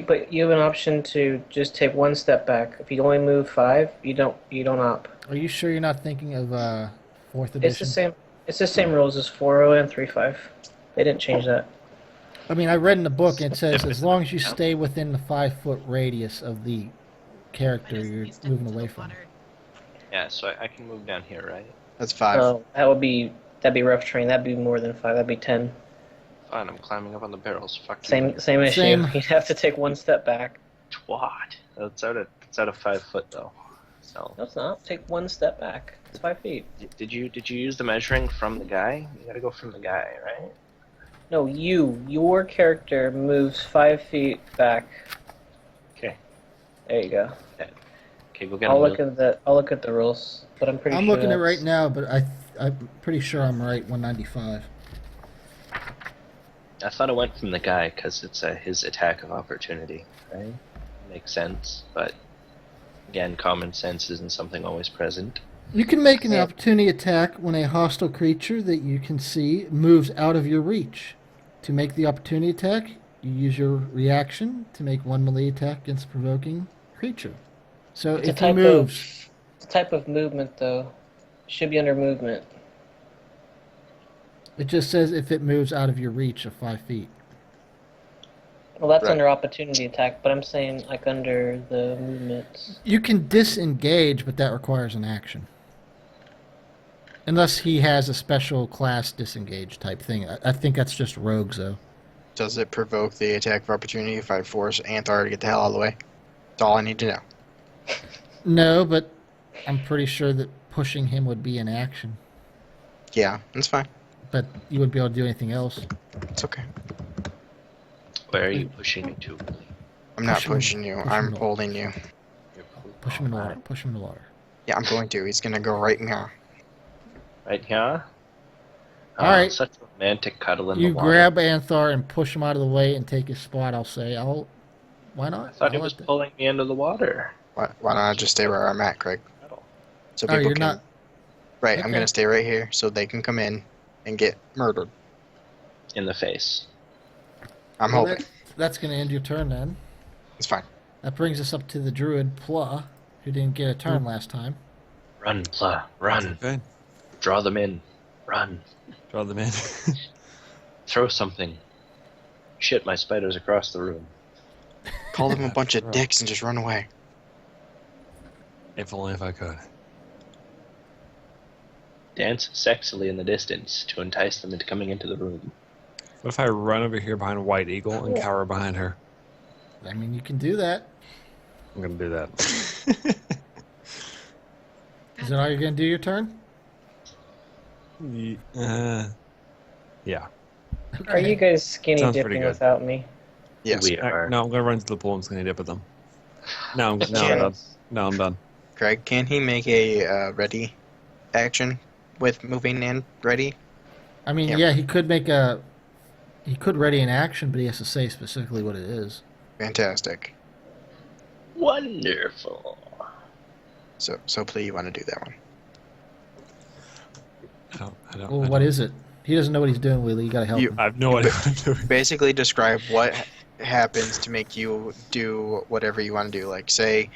But you have an option to just take one step back. If you only move 5, you don't op. Are you sure you're not thinking of 4th edition? It's the same. It's the same rules as 4.0 and 3.5. They didn't change that. I mean, I read in the book, it says as long as you stay within the 5-foot radius of the character you're moving away from. Yeah, so I can move down here, right? that's 5. So that'd be rough terrain. That'd be more than 5. That'd be 10. Fine, I'm climbing up on the barrels. Fuck Same you. issue. Same. You'd have to take one step back. Twat. It's out of 5 foot though. So No, it's not. Take one step back. It's 5 feet. did you use the measuring from the guy? You gotta go from the guy, right? No, your character moves 5 feet back. Okay. There you go. Okay, go get I'll him. look at the rules, but I'm pretty I'm sure looking at it that's- right now, but I'm pretty sure I'm right, 195. I thought it went from the guy because it's his attack of opportunity, right? Makes sense, but again, common sense isn't something always present. You can make an Yeah. opportunity attack when a hostile creature that you can see moves out of your reach. To make the opportunity attack, you use your reaction to make one melee attack against a provoking creature. So It's a if he type moves, It's a type of movement, though. It should be under movement. it just says if it moves out of your reach of 5 feet. Well, that's Right. under opportunity attack, but I'm saying like under the movements. You can disengage, but that requires an action. Unless he has a special class disengage type thing. I think that's just rogues, though. Does it provoke the attack of opportunity if I force Anthar to get the hell out of the way? That's all I need to know. No, but I'm pretty sure that pushing him would be an action. Yeah, that's fine. But you wouldn't be able to do anything else. It's okay. Where are you pushing me to? I'm not Push him- pushing you. push I'm him. holding you. Push him in the water. Push him in the water. Yeah, I'm going to. He's gonna go right now. Right here? All right. Such a romantic cuddle in You the water. grab Anthar and push him out of the way and take his spot, I'll say. Why not? I thought he I'll was let the- pulling me into the water. Why don't I just stay where I'm at, Craig? So Oh, people you're can. not. Right, I'm Okay. gonna stay right here so they can come in and get murdered. In the face. I'm Well, hoping. That's going to end your turn then. It's fine. That brings us up to the druid Pluh, who didn't get a turn last time. Run, Pluh, run. Okay. Draw them in. Run. Draw them in. Throw something. Shit, my spider's across the room. Call them a bunch of Right. dicks and just run away. If only if I could. Dance sexily in the distance to entice them into coming into the room. What if I run over here behind White Eagle and cower behind her? I mean, you can do that. I'm gonna do that. Is that all you're going to do your turn? Yeah. Are you guys skinny Sounds pretty dipping good. without me? Yes, We are. No, I'm gonna run to the pool and skinny dip with them. No, I'm done. No, I'm done. Craig, can he make a ready action with moving and ready? I mean, Yeah. yeah, he could make a. He could ready an action, but he has to say specifically what it is. Fantastic. Wonderful. So please, you want to do that one? I don't. Well, what is it? He doesn't know what he's doing, Wheelie. You got to help You- him. I have no idea what I'm doing. Basically, describe what happens to make you do whatever you want to do. Like, say,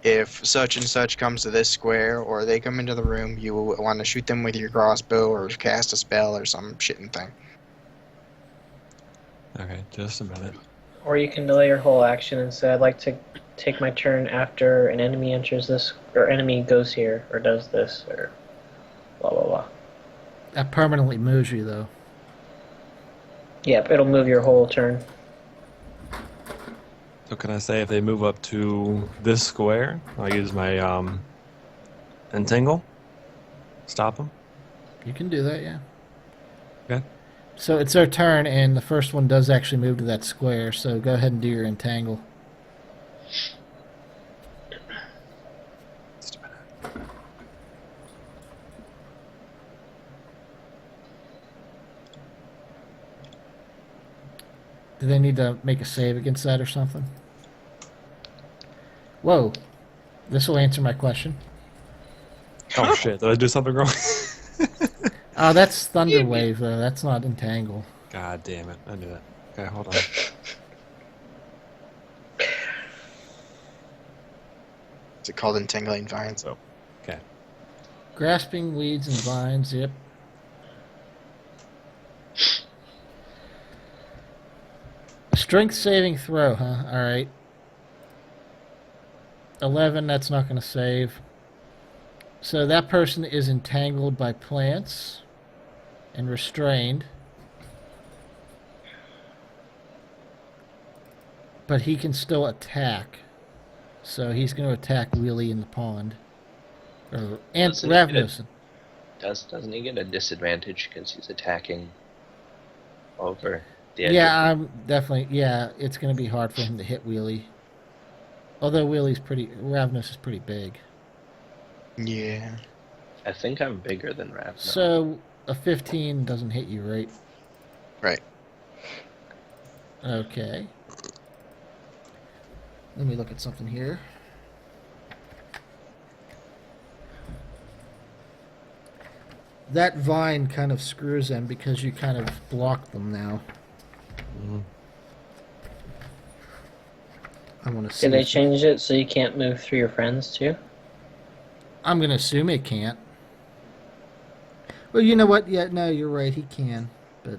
if such and such comes to this square, or they come into the room, you want to shoot them with your crossbow, or cast a spell, or some shitting thing. Okay, just a minute. Or you can delay your whole action and say, I'd like to take my turn after an enemy enters this, or enemy goes here, or does this, or blah, blah, blah. That permanently moves you, though. Yep, it'll move your whole turn. So can I say if they move up to this square, I'll use my entangle, stop them. You can do that, yeah. Okay. So it's their turn, and the first one does actually move to that square, so go ahead and do your entangle. Do they need to make a save against that or something? Whoa. This will answer my question. Oh shit! Did I do something wrong? Oh, that's Thunder Wave, though. That's not entangle. God damn it! I knew that. Okay, hold on. Is it called entangling vines? So, okay. Grasping weeds and vines, yep. Strength saving throw, huh? Alright. 11, that's not going to save. So that person is entangled by plants and restrained. But he can still attack. So he's going to attack Wheelie in the pond. And Ravnos. Doesn't he get a disadvantage because he's attacking over the edge? Yeah, I'm definitely. Yeah, it's going to be hard for him to hit Wheelie. Although Ravnos is pretty big. Yeah. I think I'm bigger than Ravnos. So a 15 doesn't hit you, right? Right. Okay. Let me look at something here. That vine kind of screws them because you kind of block them now. I want to see. Did they change it so you can't move through your friends too? I'm going to assume it can't. Well, you know what? Yeah, no, you're right. He can. But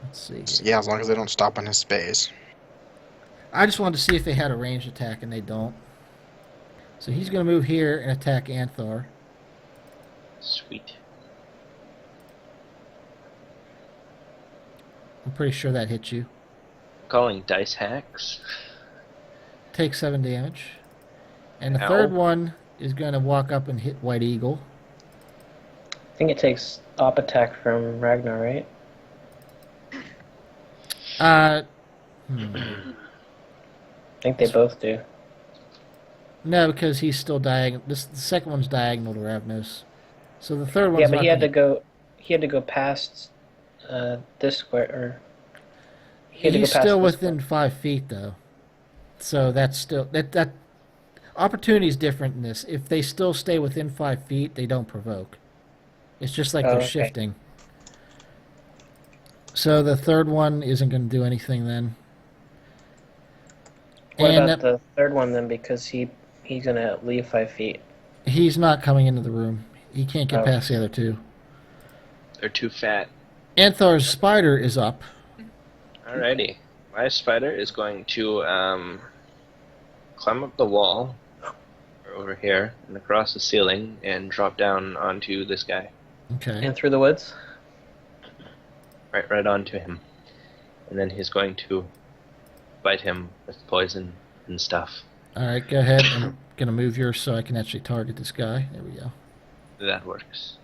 let's see. Yeah, as long as they don't stop on his space. I just wanted to see if they had a ranged attack, and they don't. So he's going to move here and attack Anthar. Sweet. I'm pretty sure that hits you. Calling dice hacks. Take 7 damage. And the Ow. third one is going to walk up and hit White Eagle. I think it takes op attack from Ragnar, right? Uh, I think they both do. no, because he's still diagonal. The second one's diagonal to Ravnos. So the third one's Yeah, but not he had to gonna- go. He had to go past this square, or he had to He's go past still this within 5 feet, though. So that's still that opportunity is different in this. If they still stay within 5 feet, they don't provoke. It's just like Oh, they're okay. shifting. So the third one isn't going to do anything then. What And about the third one then? Because he's gonna leave 5 feet. he's not coming into the room. He can't get Oh. past the other two. They're too fat. Anthar's spider is up. Alrighty. My spider is going to climb up the wall over here and across the ceiling and drop down onto this guy. Okay. And through the woods. Right onto him. And then he's going to bite him with poison and stuff. All right, go ahead. I'm going to move yours so I can actually target this guy. There we go. That works.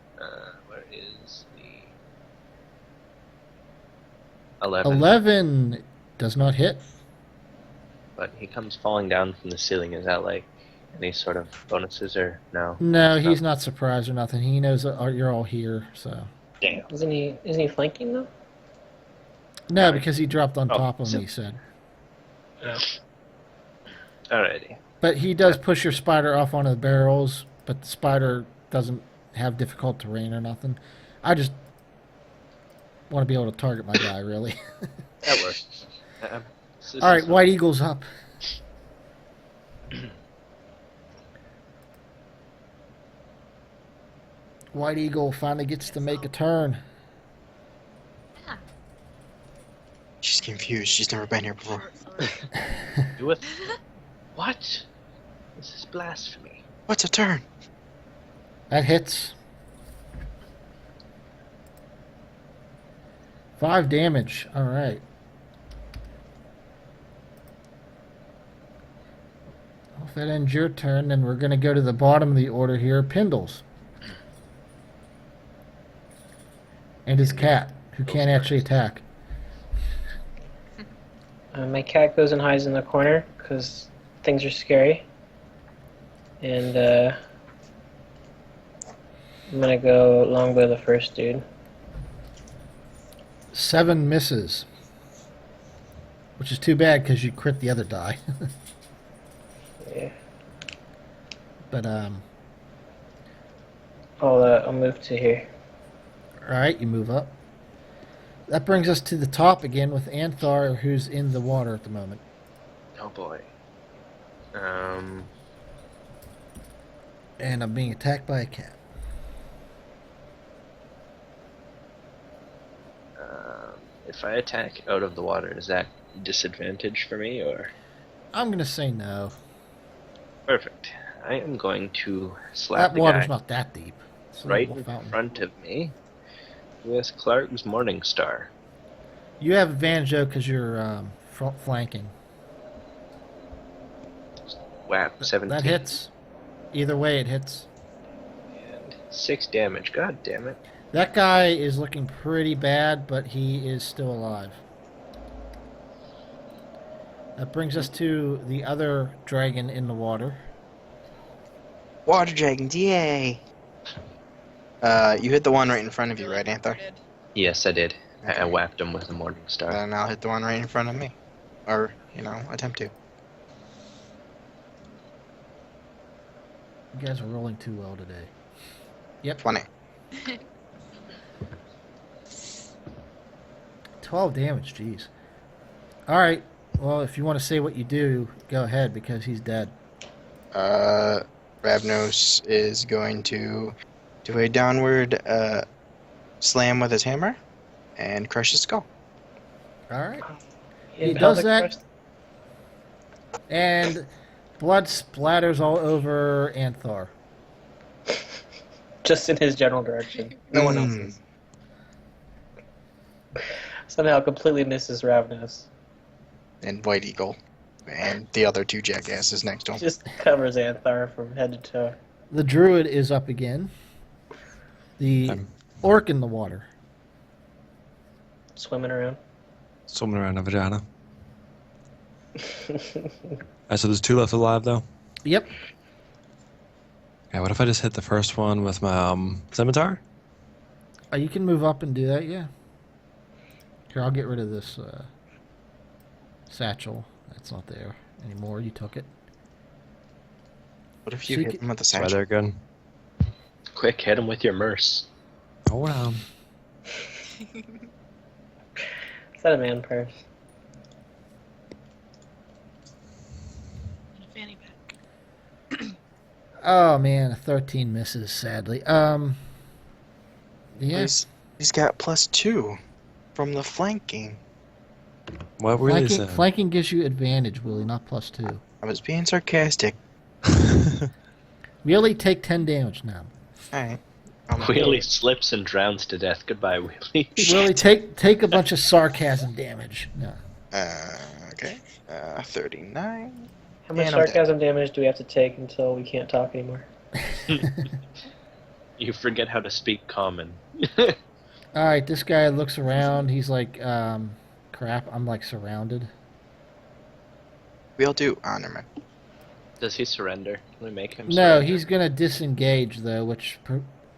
Where is the 11? 11 does not hit. But he comes falling down from the ceiling. Is that like any sort of bonuses or no? No, he's not surprised or nothing. He knows that you're all here, so. Damn. Isn't he flanking though? No, because he dropped on Oh, top of so- me, he said. Alrighty. But he does push your spider off onto the barrels, but the spider doesn't have difficult terrain or nothing. I just want to be able to target my guy, really. That works. All right, White Eagle's up. White Eagle finally gets to make a turn. Yeah. She's confused. She's never been here before. Do it. What? This is blasphemy. What's a turn? That hits. 5 damage. All right. Well, if that ends your turn, then we're going to go to the bottom of the order here. Pindles. And his cat, who can't actually attack. My cat goes and hides in the corner because things are scary. And I'm gonna go longbow the first dude. 7 misses. Which is too bad because you crit the other die. Yeah. But, I'll move to here. alright, you move up. That brings us to the top again with Anthar, who's in the water at the moment. Oh boy. And I'm being attacked by a cat. If I attack out of the water, is that disadvantage for me, or? I'm going to say no. Perfect. I am going to slap That the water's guy not that deep. It's a right little in fountain. front of me with Clark's Morning Star. You have advantage though because you're flanking. Whap, 17. That hits. Either way, it hits. And 6 damage. God damn it. That guy is looking pretty bad, but he is still alive. That brings us to the other dragon in the water. Water dragons, yay! You hit the one right in front of you, right, Anthar? Yes, I did. I Okay. whacked him with the Morning Star. Then I'll hit the one right in front of me. Or, attempt to. You guys are rolling too well today. Yep. 20. 12 damage, jeez. Alright, well, if you want to say what you do, go ahead, because he's dead. Ravnos is going to do a downward slam with his hammer and crush his skull. Alright. In He does pelvic that. thrust. And blood splatters all over Anthar. Just in his general direction. No one else's. Somehow completely misses Ravnos. And White Eagle. And the other 2 jackasses next to him. Just covers Anthar from head to toe. The Druid is up again. The orc in the water. Swimming around. Swimming around a vagina. So there's 2 left alive, though? Yep. Yeah, what if I just hit the first one with my scimitar? You can move up and do that, yeah. Here, I'll get rid of this satchel. That's not there anymore. You took it. What if you So you hit can- him with a Try satchel? there again. Quick, hit him with your Merce. Hold on. Is that a man purse? Fanny pack. Oh, man. 13 misses, sadly. Yes. He's got +2 from the flanking. What really Flanking gives you advantage, Willie, not +2. I was being sarcastic. We only take 10 damage now. Alright. Wheelie slips and drowns to death. Goodbye, Wheelie. Willie, take a bunch of sarcasm damage. No. Okay. 39. How much And I'm dead. sarcasm damage do we have to take until we can't talk anymore? You forget how to speak common. Alright, this guy looks around. He's like, crap, I'm like surrounded. We'll do Honorman. Does he surrender? Can we make him No, surrender? he's going to disengage, though, which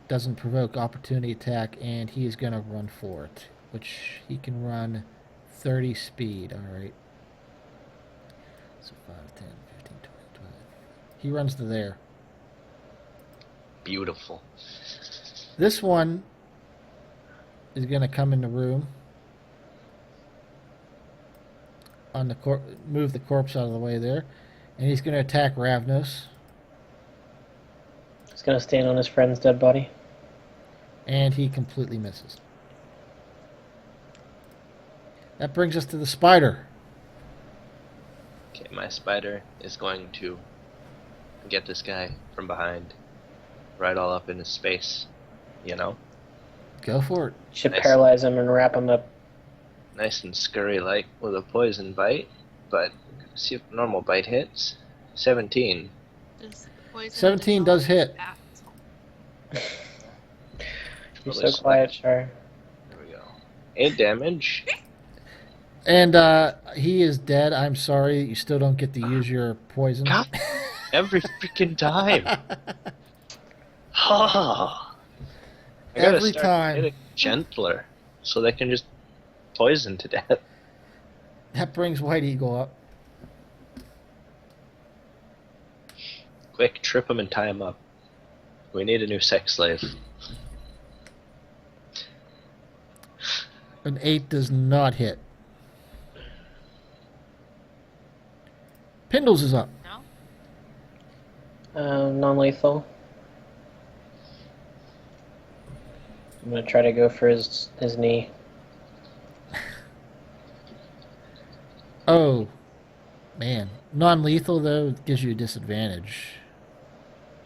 doesn't provoke opportunity attack, and he is going to run for it, which he can run 30 speed. Alright. So 5, 10, 15, 20, 25. He runs to there. Beautiful. This one is going to come in the room. On the move the corpse out of the way there. And he's going to attack Ravnos. He's gonna stand on his friend's dead body. And he completely misses. That brings us to the spider. Okay, my spider is going to get this guy from behind. Right all up in his space. You know? Go for it. Should Nice. paralyze him and wrap him up. Nice and scurry-like with a poison bite. But, see if normal bite hits. 17. Does poison 17 does hit. dissolve? You're Probably so quiet, Char. 8 damage. And he is dead. I'm sorry. You still don't get to use your poison. God, every freaking time. I gotta Every start time. getting gentler, so they can just poison to death. That brings White Eagle up. Quick, trip him and tie him up. We need a new sex slave. An 8 does not hit. Pindles is up. No? Non-lethal. I'm gonna try to go for his knee. Oh, man. Non-lethal, though, gives you a disadvantage.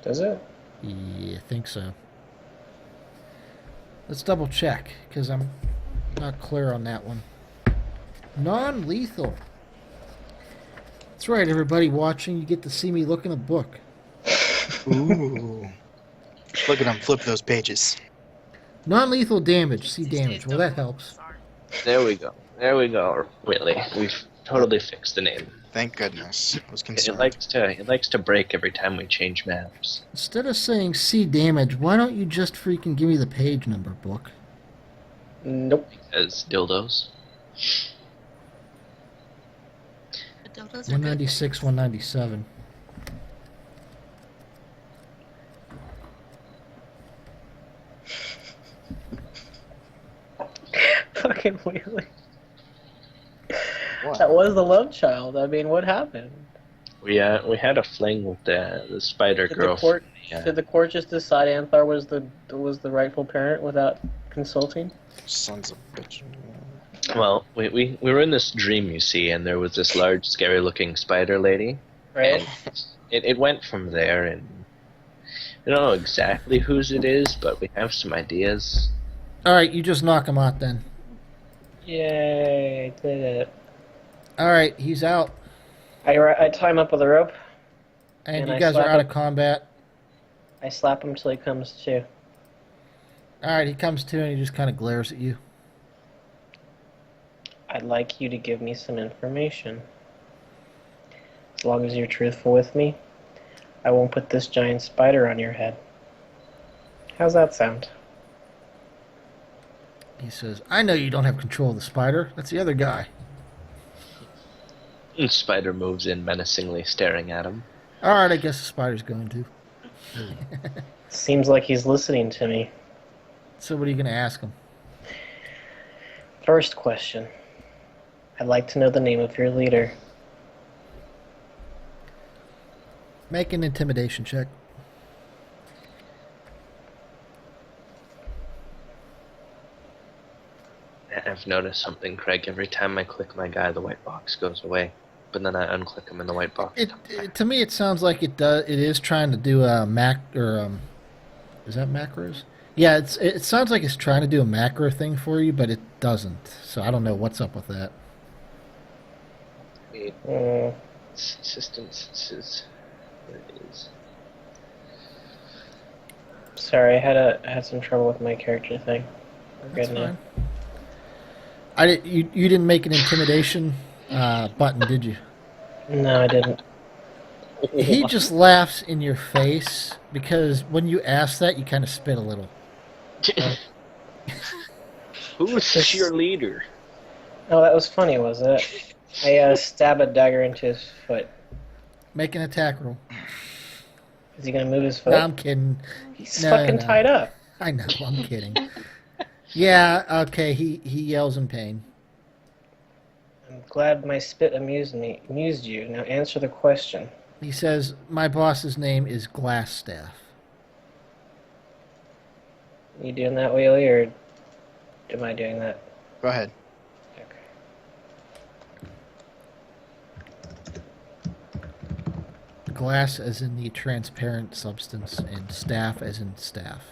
Does it? Yeah, I think so. Let's double check, because I'm not clear on that one. Non-lethal. That's right, everybody watching. You get to see me look in a book. Ooh. Look at him flip those pages. Non-lethal damage. See These damage. days Well, that don't helps. Sorry. There we go. There we go, Whitley. We've totally fixed the name. Thank goodness. I was It concerned. likes to break every time we change maps. Instead of saying see damage, why don't you just freaking give me the page number, book? Nope. As dildos. The dildos are good. 196, 197. Fucking Wheelie. What? That was the love child. I mean, what happened? We had a fling with the spider Did girl. the court Yeah. did the court just decide Anthar was the rightful parent without consulting? Sons of bitch. Well, we were in this dream, you see, and there was this large, scary-looking spider lady. Right. And it went from there, and we don't know exactly whose it is, but we have some ideas. Alright, you just knock him out then. Yay! Did it. Alright, he's out. I tie him up with a rope. And And you I guys are slap out him. of combat. I slap him till he comes to. Alright, he comes to and he just kind of glares at you. I'd like you to give me some information. As long as you're truthful with me, I won't put this giant spider on your head. How's that sound? He says, I know you don't have control of the spider. That's the other guy. And spider moves in menacingly, staring at him. Alright, I guess the spider's going to. Seems like he's listening to me. So what are you going to ask him? First question. I'd like to know the name of your leader. Make an intimidation check. I've noticed something, Craig. Every time I click my guy, the white box goes away. But then I unclick him and the white box comes back. To me, it sounds like it is trying to do a is that macros? Yeah, it sounds like it's trying to do a macro thing for you, but it doesn't. So I don't know what's up with that. Wait, Mm, assistance is... There it is. sorry, I had some trouble with my character thing. We're That's good now. fine. You didn't make an intimidation button, did you? No, I didn't. He just laughs in your face because when you ask that, you kind of spit a little. Who's your leader? Oh, that was funny, was it? I stab a dagger into his foot. Make an attack roll. Is he gonna move his foot? No, I'm kidding. He's no, fucking no. tied up. I know, I'm kidding. Yeah, okay, he yells in pain. I'm glad my spit amused you. Now answer the question. He says, my boss's name is Glassstaff. You doing that, Wheelie, or am I doing that? Go ahead. Okay. Glass as in the transparent substance, and staff as in staff.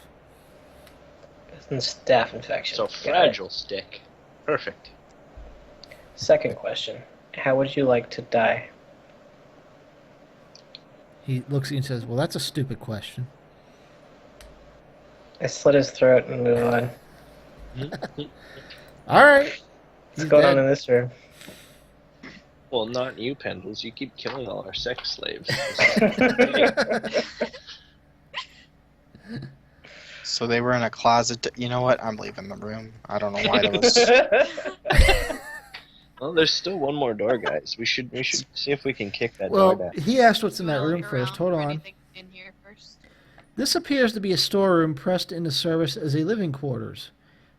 It's in staph infection. So Got it. fragile stick. Perfect. Second question. How would you like to die? He looks at you and says, well, that's a stupid question. I slit his throat and move on. All right. What's going on in this room? Well, not you, Pindles. You keep killing all our sex slaves. So they were in a closet. You know what? I'm leaving the room. I don't know why that was. Well, there's still one more door, guys. We should see if we can kick that Well, door down. he asked what's in that We'll room look first. around Hold for on. anything in here first. This appears to be a storeroom pressed into service as a living quarters.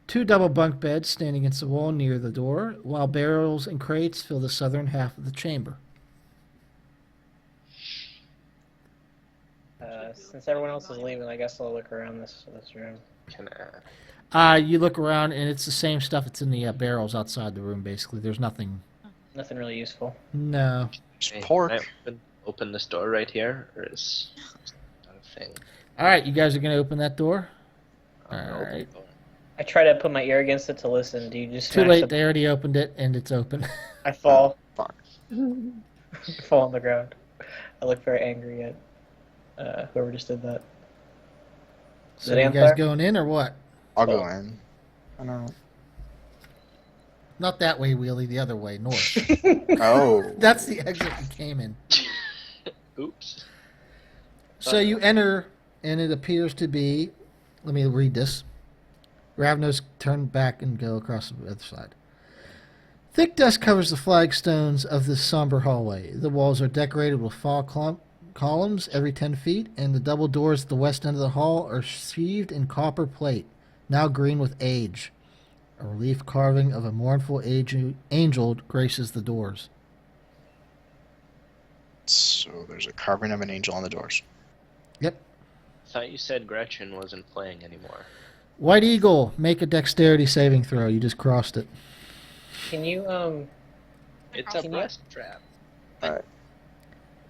2 double bunk beds stand against the wall near the door, while barrels and crates fill the southern half of the chamber. Since everyone else is leaving, I guess I'll look around this room. Can I... You look around, and it's the same stuff that's in the barrels outside the room, basically. There's nothing... Nothing really useful. No. Hey, Pork. can I open this door right here, or is not a thing? All right, you guys are going to open that door? I'm gonna All open right. the door. I try to put my ear against it to listen. Do you just Too smash late. the- They already opened it, and it's open. I fall. Fuck. I fall on the ground. I look very angry at whoever just did that. So it you guys Anthar? going in or what? I'll go in. I don't know. Not that way, Wheelie. The other way, north. Oh. That's the exit you came in. Oops. So you enter, and it appears to be... Let me read this. Ravnos turn back and go across the other side. Thick dust covers the flagstones of this somber hallway. The walls are decorated with fall columns every 10 feet, and the double doors at the west end of the hall are sheathed in copper plate, now green with age. A relief carving of a mournful angel graces the doors. So there's a carving of an angel on the doors. Yep. Thought you said Gretchen wasn't playing anymore. White Eagle, make a dexterity saving throw. You just crossed it. Can you It's a Can you- breast trap.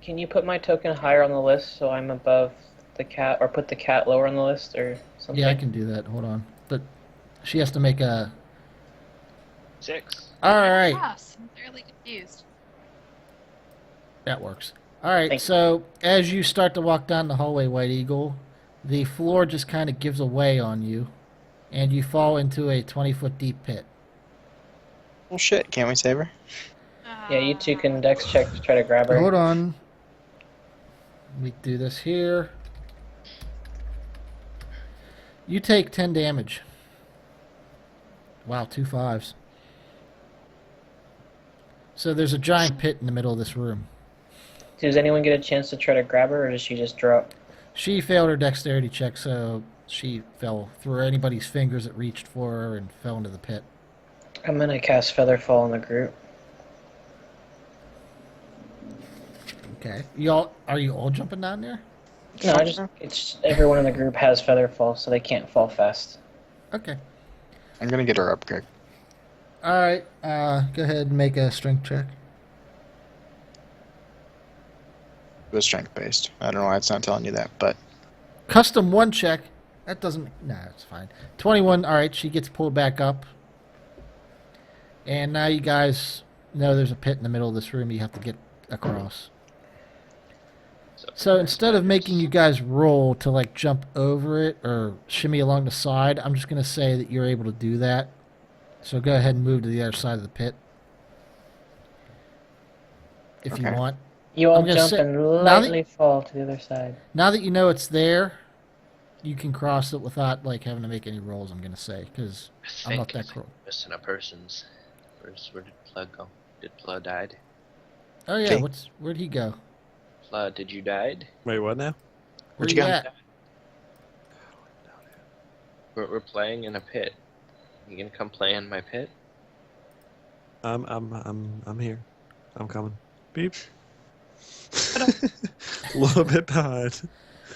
can you put my token higher on the list so I'm above the cat, or put the cat lower on the list or something? Yeah, I can do that. Hold on. But she has to make a... 6. All right. Yes, I'm fairly confused. That works. All right, Thank so as you start to walk down the hallway, White Eagle, the floor just kind of gives away on you, and you fall into a 20-foot deep pit. Well, shit. Can't we save her? Yeah, you two can dex check to try to grab her. Hold on. Let me do this here. You take 10 damage. Wow, 2 5s. So there's a giant pit in the middle of this room. Does anyone get a chance to try to grab her, or does she just drop? She failed her dexterity check, so she fell through anybody's fingers that reached for her and fell into the pit. I'm gonna cast Featherfall on the group. Okay. Are you all jumping down there? No, it's everyone in the group has Featherfall, so they can't fall fast. Okay. I'm gonna get her up quick. All right. Go ahead and make a strength check. It was strength based. I don't know why it's not telling you that, but Custom 1 check. That doesn't... Nah, it's fine. 21. All right, she gets pulled back up. And now you guys know there's a pit in the middle of this room you have to get across. So instead of making you guys roll to, like, jump over it or shimmy along the side, I'm just going to say that you're able to do that. So go ahead and move to the other side of the pit. If you Okay. want. You all I'm gonna jump say- and that- lightly fall to the other side. Now that you know it's there, you can cross it without, like, having to make any rolls, I'm going to say, because I I'm not think that cruel. missing a person's. Where did Pluh go? Did Pluh died? Oh, yeah, Okay. where'd he go? Pluh, did you died? Wait, what now? Where Where'd you you go? at? We're playing in a pit. You gonna come play in my pit? I'm here. I'm coming. Beep. A little bit behind.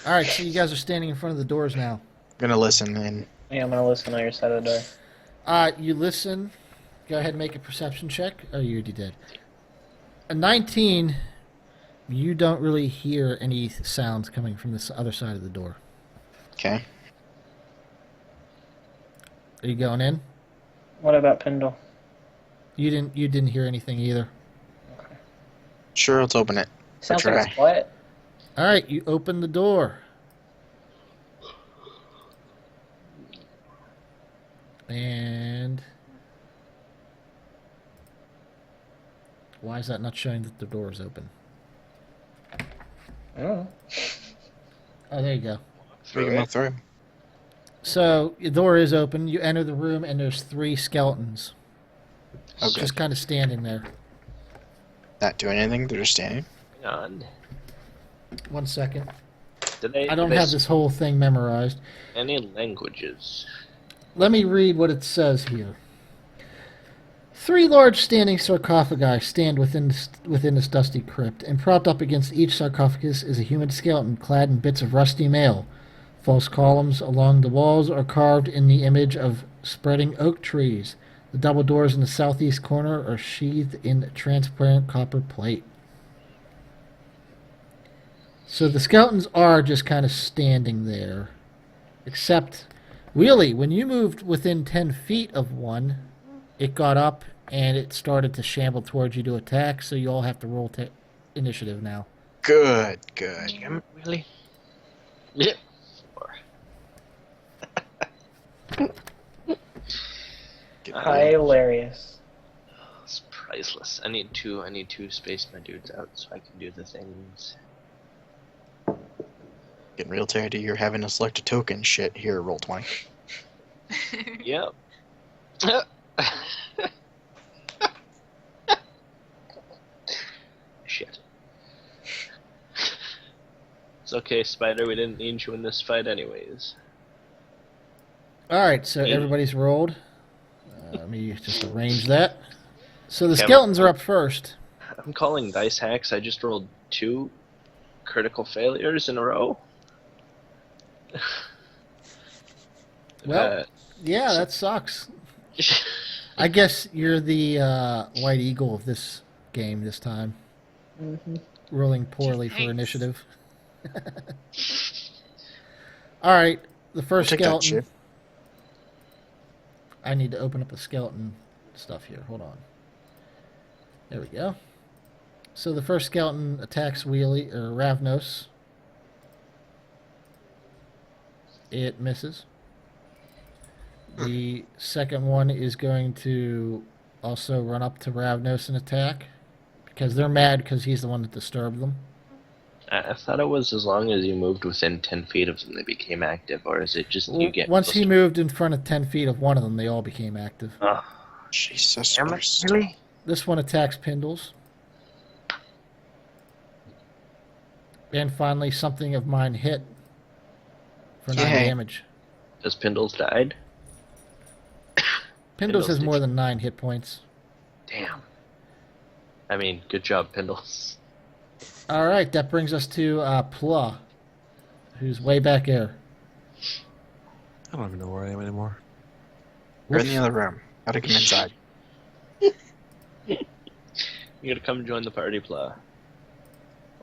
All right, so you guys are standing in front of the doors now. gonna listen and Yeah, I'm gonna listen on your side of the door. You listen. Go ahead and make a perception check. Oh, you already did. A 19, you don't really hear any sounds coming from this other side of the door. okay. Are you going in? What about Pindle? You didn't hear anything either. Sure, let's open it. Sounds like try. it's quiet. All right, you open the door. And Why is that not showing that the door is open? Oh. Oh, there you go. We can move through. So the door is open. You enter the room, and there's 3 skeletons Okay. just kind of standing there. Not doing anything. They're just standing. Hang on. 1 second. I I don't have this whole thing memorized. any languages. Let me read what it says here. 3 large standing sarcophagi stand within this dusty crypt, and propped up against each sarcophagus is a human skeleton clad in bits of rusty mail. False columns along the walls are carved in the image of spreading oak trees. The double doors in the southeast corner are sheathed in transparent copper plate. So the skeletons are just kind of standing there. Except, Wheelie, when you moved within 10 feet of one, it got up and it started to shamble towards you to attack, so you all have to roll initiative now. Good, good. Damn it, really? Yep. 4. Get Hilarious. It's priceless. I need two space my dudes out so I can do the things. Getting real tired of you having to select a token shit. Here, roll 20. Yep. Shit. It's okay, Spider. We didn't need you in this fight anyways. Alright, so Yeah. everybody's rolled. Let me just arrange that. So the Okay, skeletons are up first. I'm calling dice hacks. I just rolled 2 critical failures in a row. Well, yeah, that sucks. I guess you're the White Eagle of this game this time. Mm-hmm. Rolling poorly for Thanks. initiative. Alright, the first We'll take that skeleton. shit. I need to open up the skeleton stuff here. Hold on. There we go. So the first skeleton attacks Ravnos. It misses. The second one is going to also run up to Ravnos and attack, because they're mad because he's the one that disturbed them. I thought it was as long as you moved within 10 feet of them, they became active, or is it just you get Once he closer? moved in front of 10 feet of one of them, they all became active. Oh, Jesus damn it, Christ. really? This one attacks Pindles. And finally, something of mine hit for 9 Yay. damage. Does Pindles died? Pindles has did more you- than 9 hit points. Damn. I mean, good job, Pindles. All right, that brings us to Pluh, who's way back there. I don't even know where I am anymore. We're in the other room. Gotta come inside. You gotta come join the party, Pluh.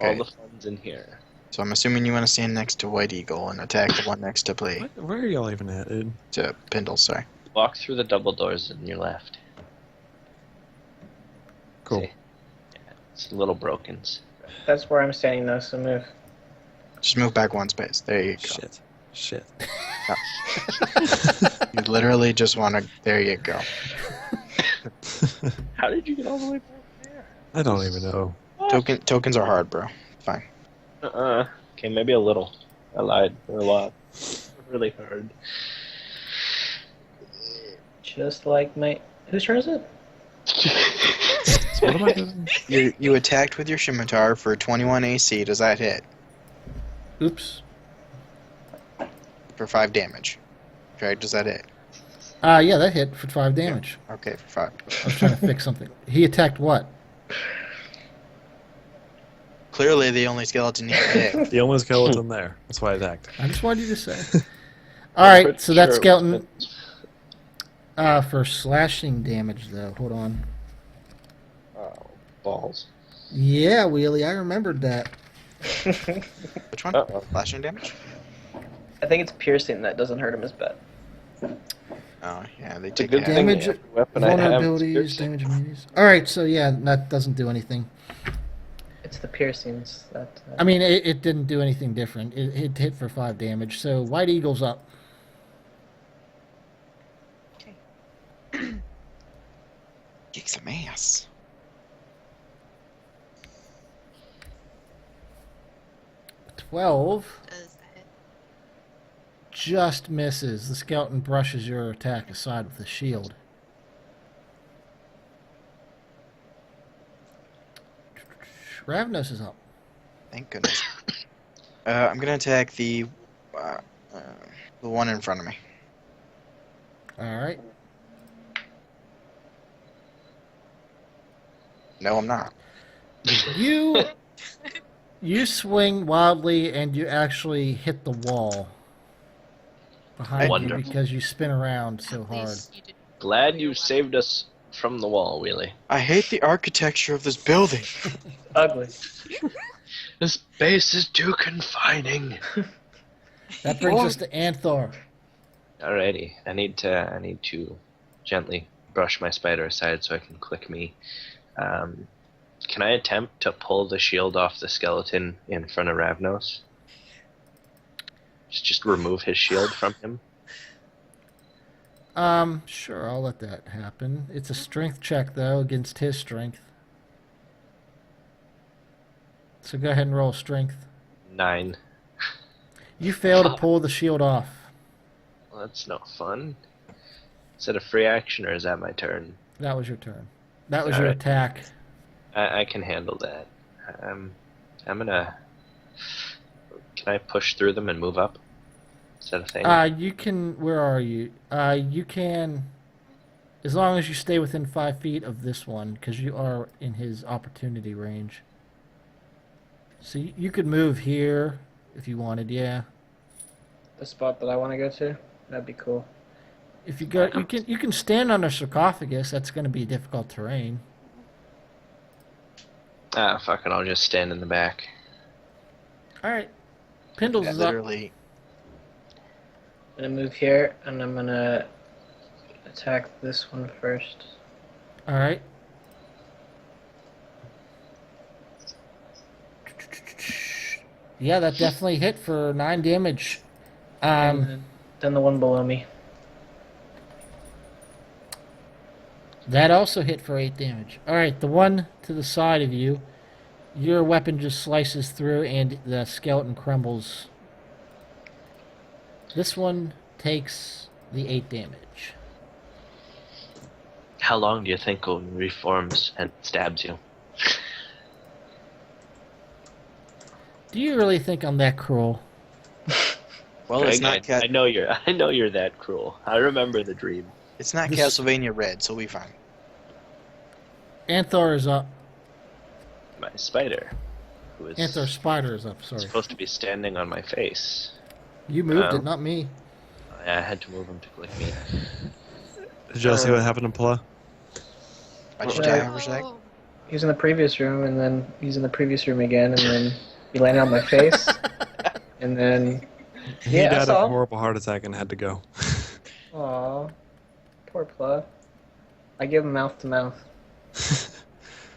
All Okay. the fun's in here. So I'm assuming you want to stand next to White Eagle and attack the one next to Plea. What? Where are y'all even at, dude? To Pindles, sorry. Walk through the double doors on your left. Cool. See? Yeah, it's little brokens. That's where I'm standing though, so move. Just move back 1 space. There you go. Shit. Shit. You literally just want to. There you go. How did you get all the way back there? I don't even know. Tokens are hard, bro. Fine. Okay, maybe a little. I lied. They're a lot. Really hard. Just like my. Whose turn is it? So what am I doing? You attacked with your scimitar for 21 AC. Does that hit? Oops. For 5 damage. Okay, does that hit? Yeah, that hit for 5 damage. Okay, for 5. I was trying to fix something. He attacked what? Clearly the only skeleton you can hit. The only skeleton there. That's why I attacked. I just wanted you to say. All right, Pretty so that sure it skeleton was- for slashing damage though. Hold on. Oh, balls. Yeah, Wheelie, I remembered that. Which one? Uh-oh. Slashing damage? I think it's piercing that doesn't hurt him as bad. Oh, yeah, they It's a take good half. thing Damage, every weapon I have is vulnerabilities, piercing. damage immunities. All right, so yeah, that doesn't do anything. It's the piercings that. I mean, it didn't do anything different. It hit for 5 damage. So White Eagle's up. Kick some ass. 12 Does that hit? just misses. The skeleton brushes your attack aside with the shield. Ravnos is up. Thank goodness. I'm gonna attack the one in front of me. All right. No, I'm not. You swing wildly and you actually hit the wall behind Wonderful. you because you spin around so At hard. least you didn't. Glad you saved us from the wall, Wheelie. I hate the architecture of this building. Ugly. This base is too confining. That brings us to Anthar. Alrighty, I need to gently brush my spider aside so I can click me. Can I attempt to pull the shield off the skeleton in front of Ravnos? Just remove his shield from him. Sure, I'll let that happen. It's a strength check though against his strength. So go ahead and roll strength. 9. You fail to pull the shield off. Well, that's no fun. Is that a free action or is that my turn? That was your turn. That was your Alright. attack. I can handle that. I'm gonna. Can I push through them and move up? Is that a thing? You can. Where are you? You can, as long as you stay within 5 feet of this one, because you are in his opportunity range. So you could move here if you wanted. Yeah. The spot that I want to go to? That'd be cool. If you go, you can stand on a sarcophagus. That's going to be difficult terrain. Ah, fuck it. I'll just stand in the back. All right. Pindles is up. Literally. I'm gonna move here, and I'm gonna attack this one first. All right. Yeah, that definitely hit for 9 damage. And then the one below me. That also hit for 8 damage. All right, the one to the side of you, your weapon just slices through and the skeleton crumbles. This one takes the 8 damage. How long do you think it reforms and stabs you? Do you really think I'm that cruel? Well, it's Greg, not I know you're that cruel. I remember the dream. it's not This- Castlevania Red, so we fine. Anthar is up. My spider, who is Anthar Spider is up, sorry. supposed to be standing on my face. You moved Oh. it, not me. I had to move him to click me. Did y'all see what happened to Pluh? I just Right. die over a sec. Oh, He was in the previous room, and then he's in the previous room again, and then he landed on my face, and then He Yeah, I died of saw. a horrible heart attack and had to go. aw, poor Pluh. I give him mouth to mouth.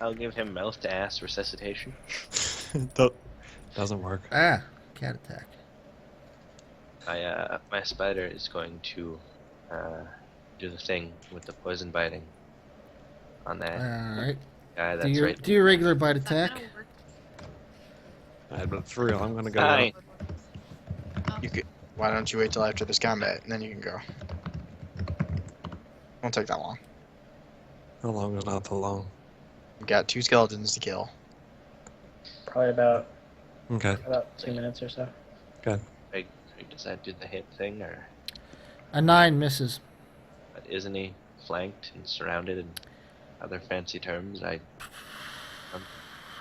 I'll give him mouth to ass resuscitation. Doesn't work. Ah, cat attack. My spider is going to do the thing with the poison biting on that All right. guy Do that's your, right. do your regular bite that attack. kinda worked. Alright, but for real, I'm gonna go. Hi. You could. Why don't you wait till after this combat and then you can go? Won't take that long. How long is not too long? We've got 2 skeletons to kill. Probably about Okay. 2 minutes or so. Does that do the hit thing, or A 9 misses. but isn't he flanked and surrounded in other fancy terms?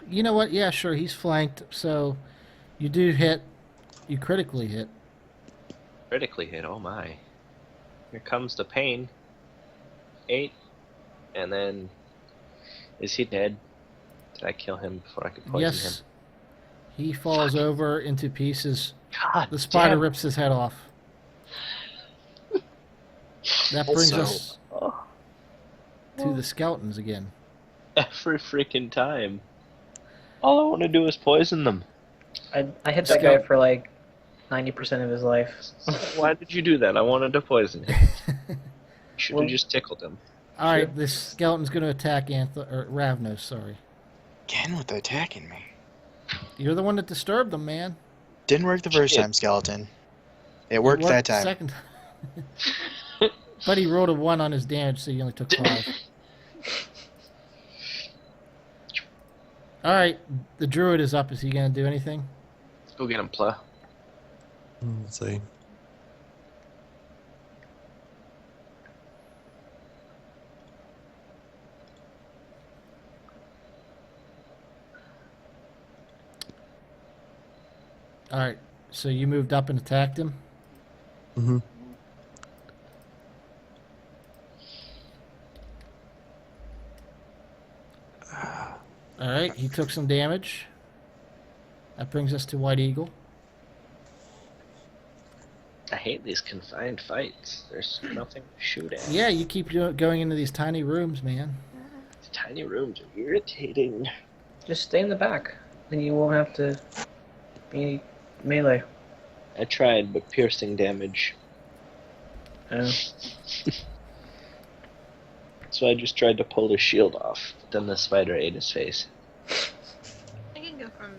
You know what? Yeah, sure. He's flanked, so you do hit. You critically hit. Critically hit. Oh my! Here comes the pain. 8, and then is he dead? Did I kill him before I could poison Yes. He falls over into pieces. him? God, The spider damn. rips his head off. That brings Also- us Oh, to the skeletons again. every freaking time. All I want to do is poison them. I hit that guy for like 90% of his life. Why did you do that? I wanted to poison him. Should have Well- just tickled him. All right, this skeleton's going to attack Ravnos. Sorry, Again with the attacking me. you're the one that disturbed them, man. Didn't work the first Shit. time, Skeleton. It worked that time. Second. But he rolled a 1 on his damage, so he only took 5. All right, the Druid is up. Is he going to do anything? Let's go get him, Pluh. Let's see. All right, so you moved up and attacked him. Mm-hmm. All right, he took some damage. That brings us to White Eagle. I hate these confined fights. There's nothing to shoot at. Yeah, you keep going into these tiny rooms, man. The tiny rooms are irritating. Just stay in the back. Then you won't have to be melee. I tried, but piercing damage. So I just tried to pull the shield off. But then the spider ate his face. I can go from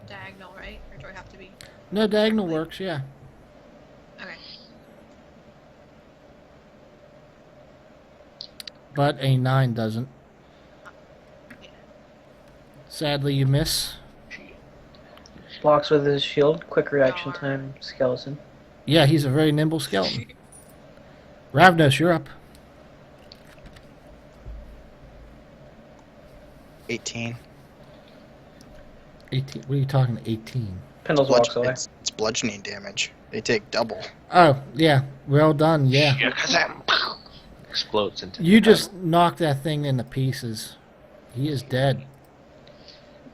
diagonal, right? Or do I have to be? No, diagonal works, yeah. Okay. But a 9 doesn't. Yeah. Sadly, you miss. Blocks with his shield. Quick reaction time. Skeleton. Yeah, he's a very nimble skeleton. Ravnos, you're up. 18. 18. What are you talking? 18. Pindles walks away. It's bludgeoning damage. They take double. Oh, yeah. Well done. Yeah. Explodes into. You the just knocked that thing into pieces. He is dead.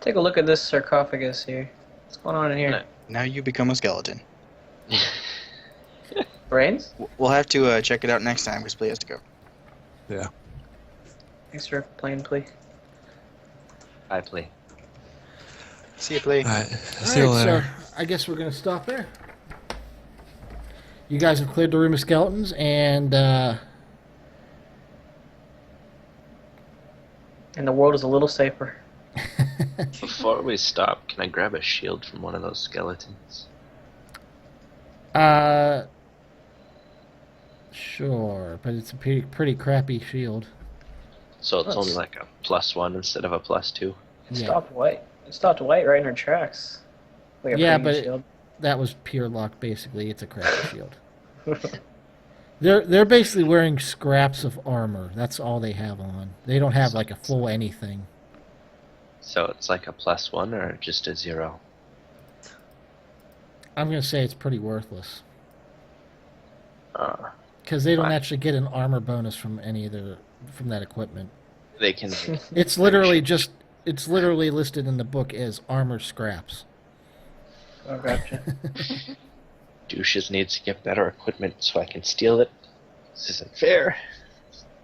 Take a look at this sarcophagus here. What's going on in here? Now you become a skeleton. Brains? We'll have to check it out next time because Plea has to go. Yeah. Thanks for playing, Plea. I play. See you, Plea. All right. All See you right, later. so I guess we're going to stop there. You guys have cleared the room of skeletons, and And the world is a little safer. Before we stop, can I grab a shield from one of those skeletons? Sure, but it's a pretty crappy shield. So it's Nice. only like a +1 instead of a +2. It Yeah. stopped White. It stopped White right in her tracks. Like a Yeah, previous but shield. that was pure luck, basically. It's a crappy shield. They're basically wearing scraps of armor. That's all they have on. They don't have like a full anything. So it's like a +1 or just a 0? I'm gonna say it's pretty worthless Uh, because they don't Fine. actually get an armor bonus from any of from that equipment. they can. It's literally listed in the book as armor scraps. Oh, gotcha. Douches needs to get better equipment so I can steal it. This isn't fair.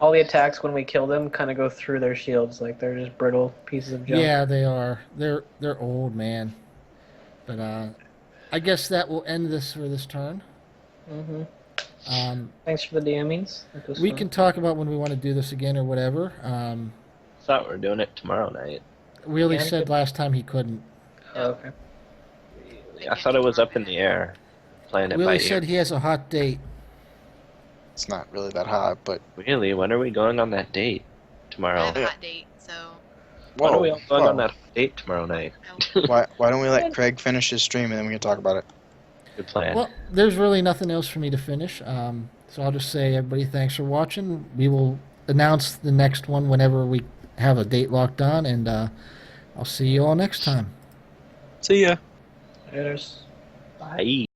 All the attacks when we kill them kind of go through their shields, like they're just brittle pieces of junk. Yeah, they are. They're old, man. But I guess that will end this for this turn. Mm-hmm. Um, Thanks for the DMings. That was we fun. can talk about when we want to do this again or whatever. Thought we were doing it tomorrow night. Wheelie Yeah, said good. last time he couldn't. Oh, okay. I thought it was up in the air. Playing it by Wheelie ear. said he has a hot date. It's not really that hot, but Really? When are we going on that date? I Tomorrow. have a hot date, so When are we all going whoa. on that date tomorrow night? no. why don't we let Craig finish his stream and then we can talk about it? Good plan. Well, there's really nothing else for me to finish. So I'll just say, everybody, thanks for watching. We will announce the next one whenever we have a date locked on, and I'll see you all next time. See ya. There's Bye.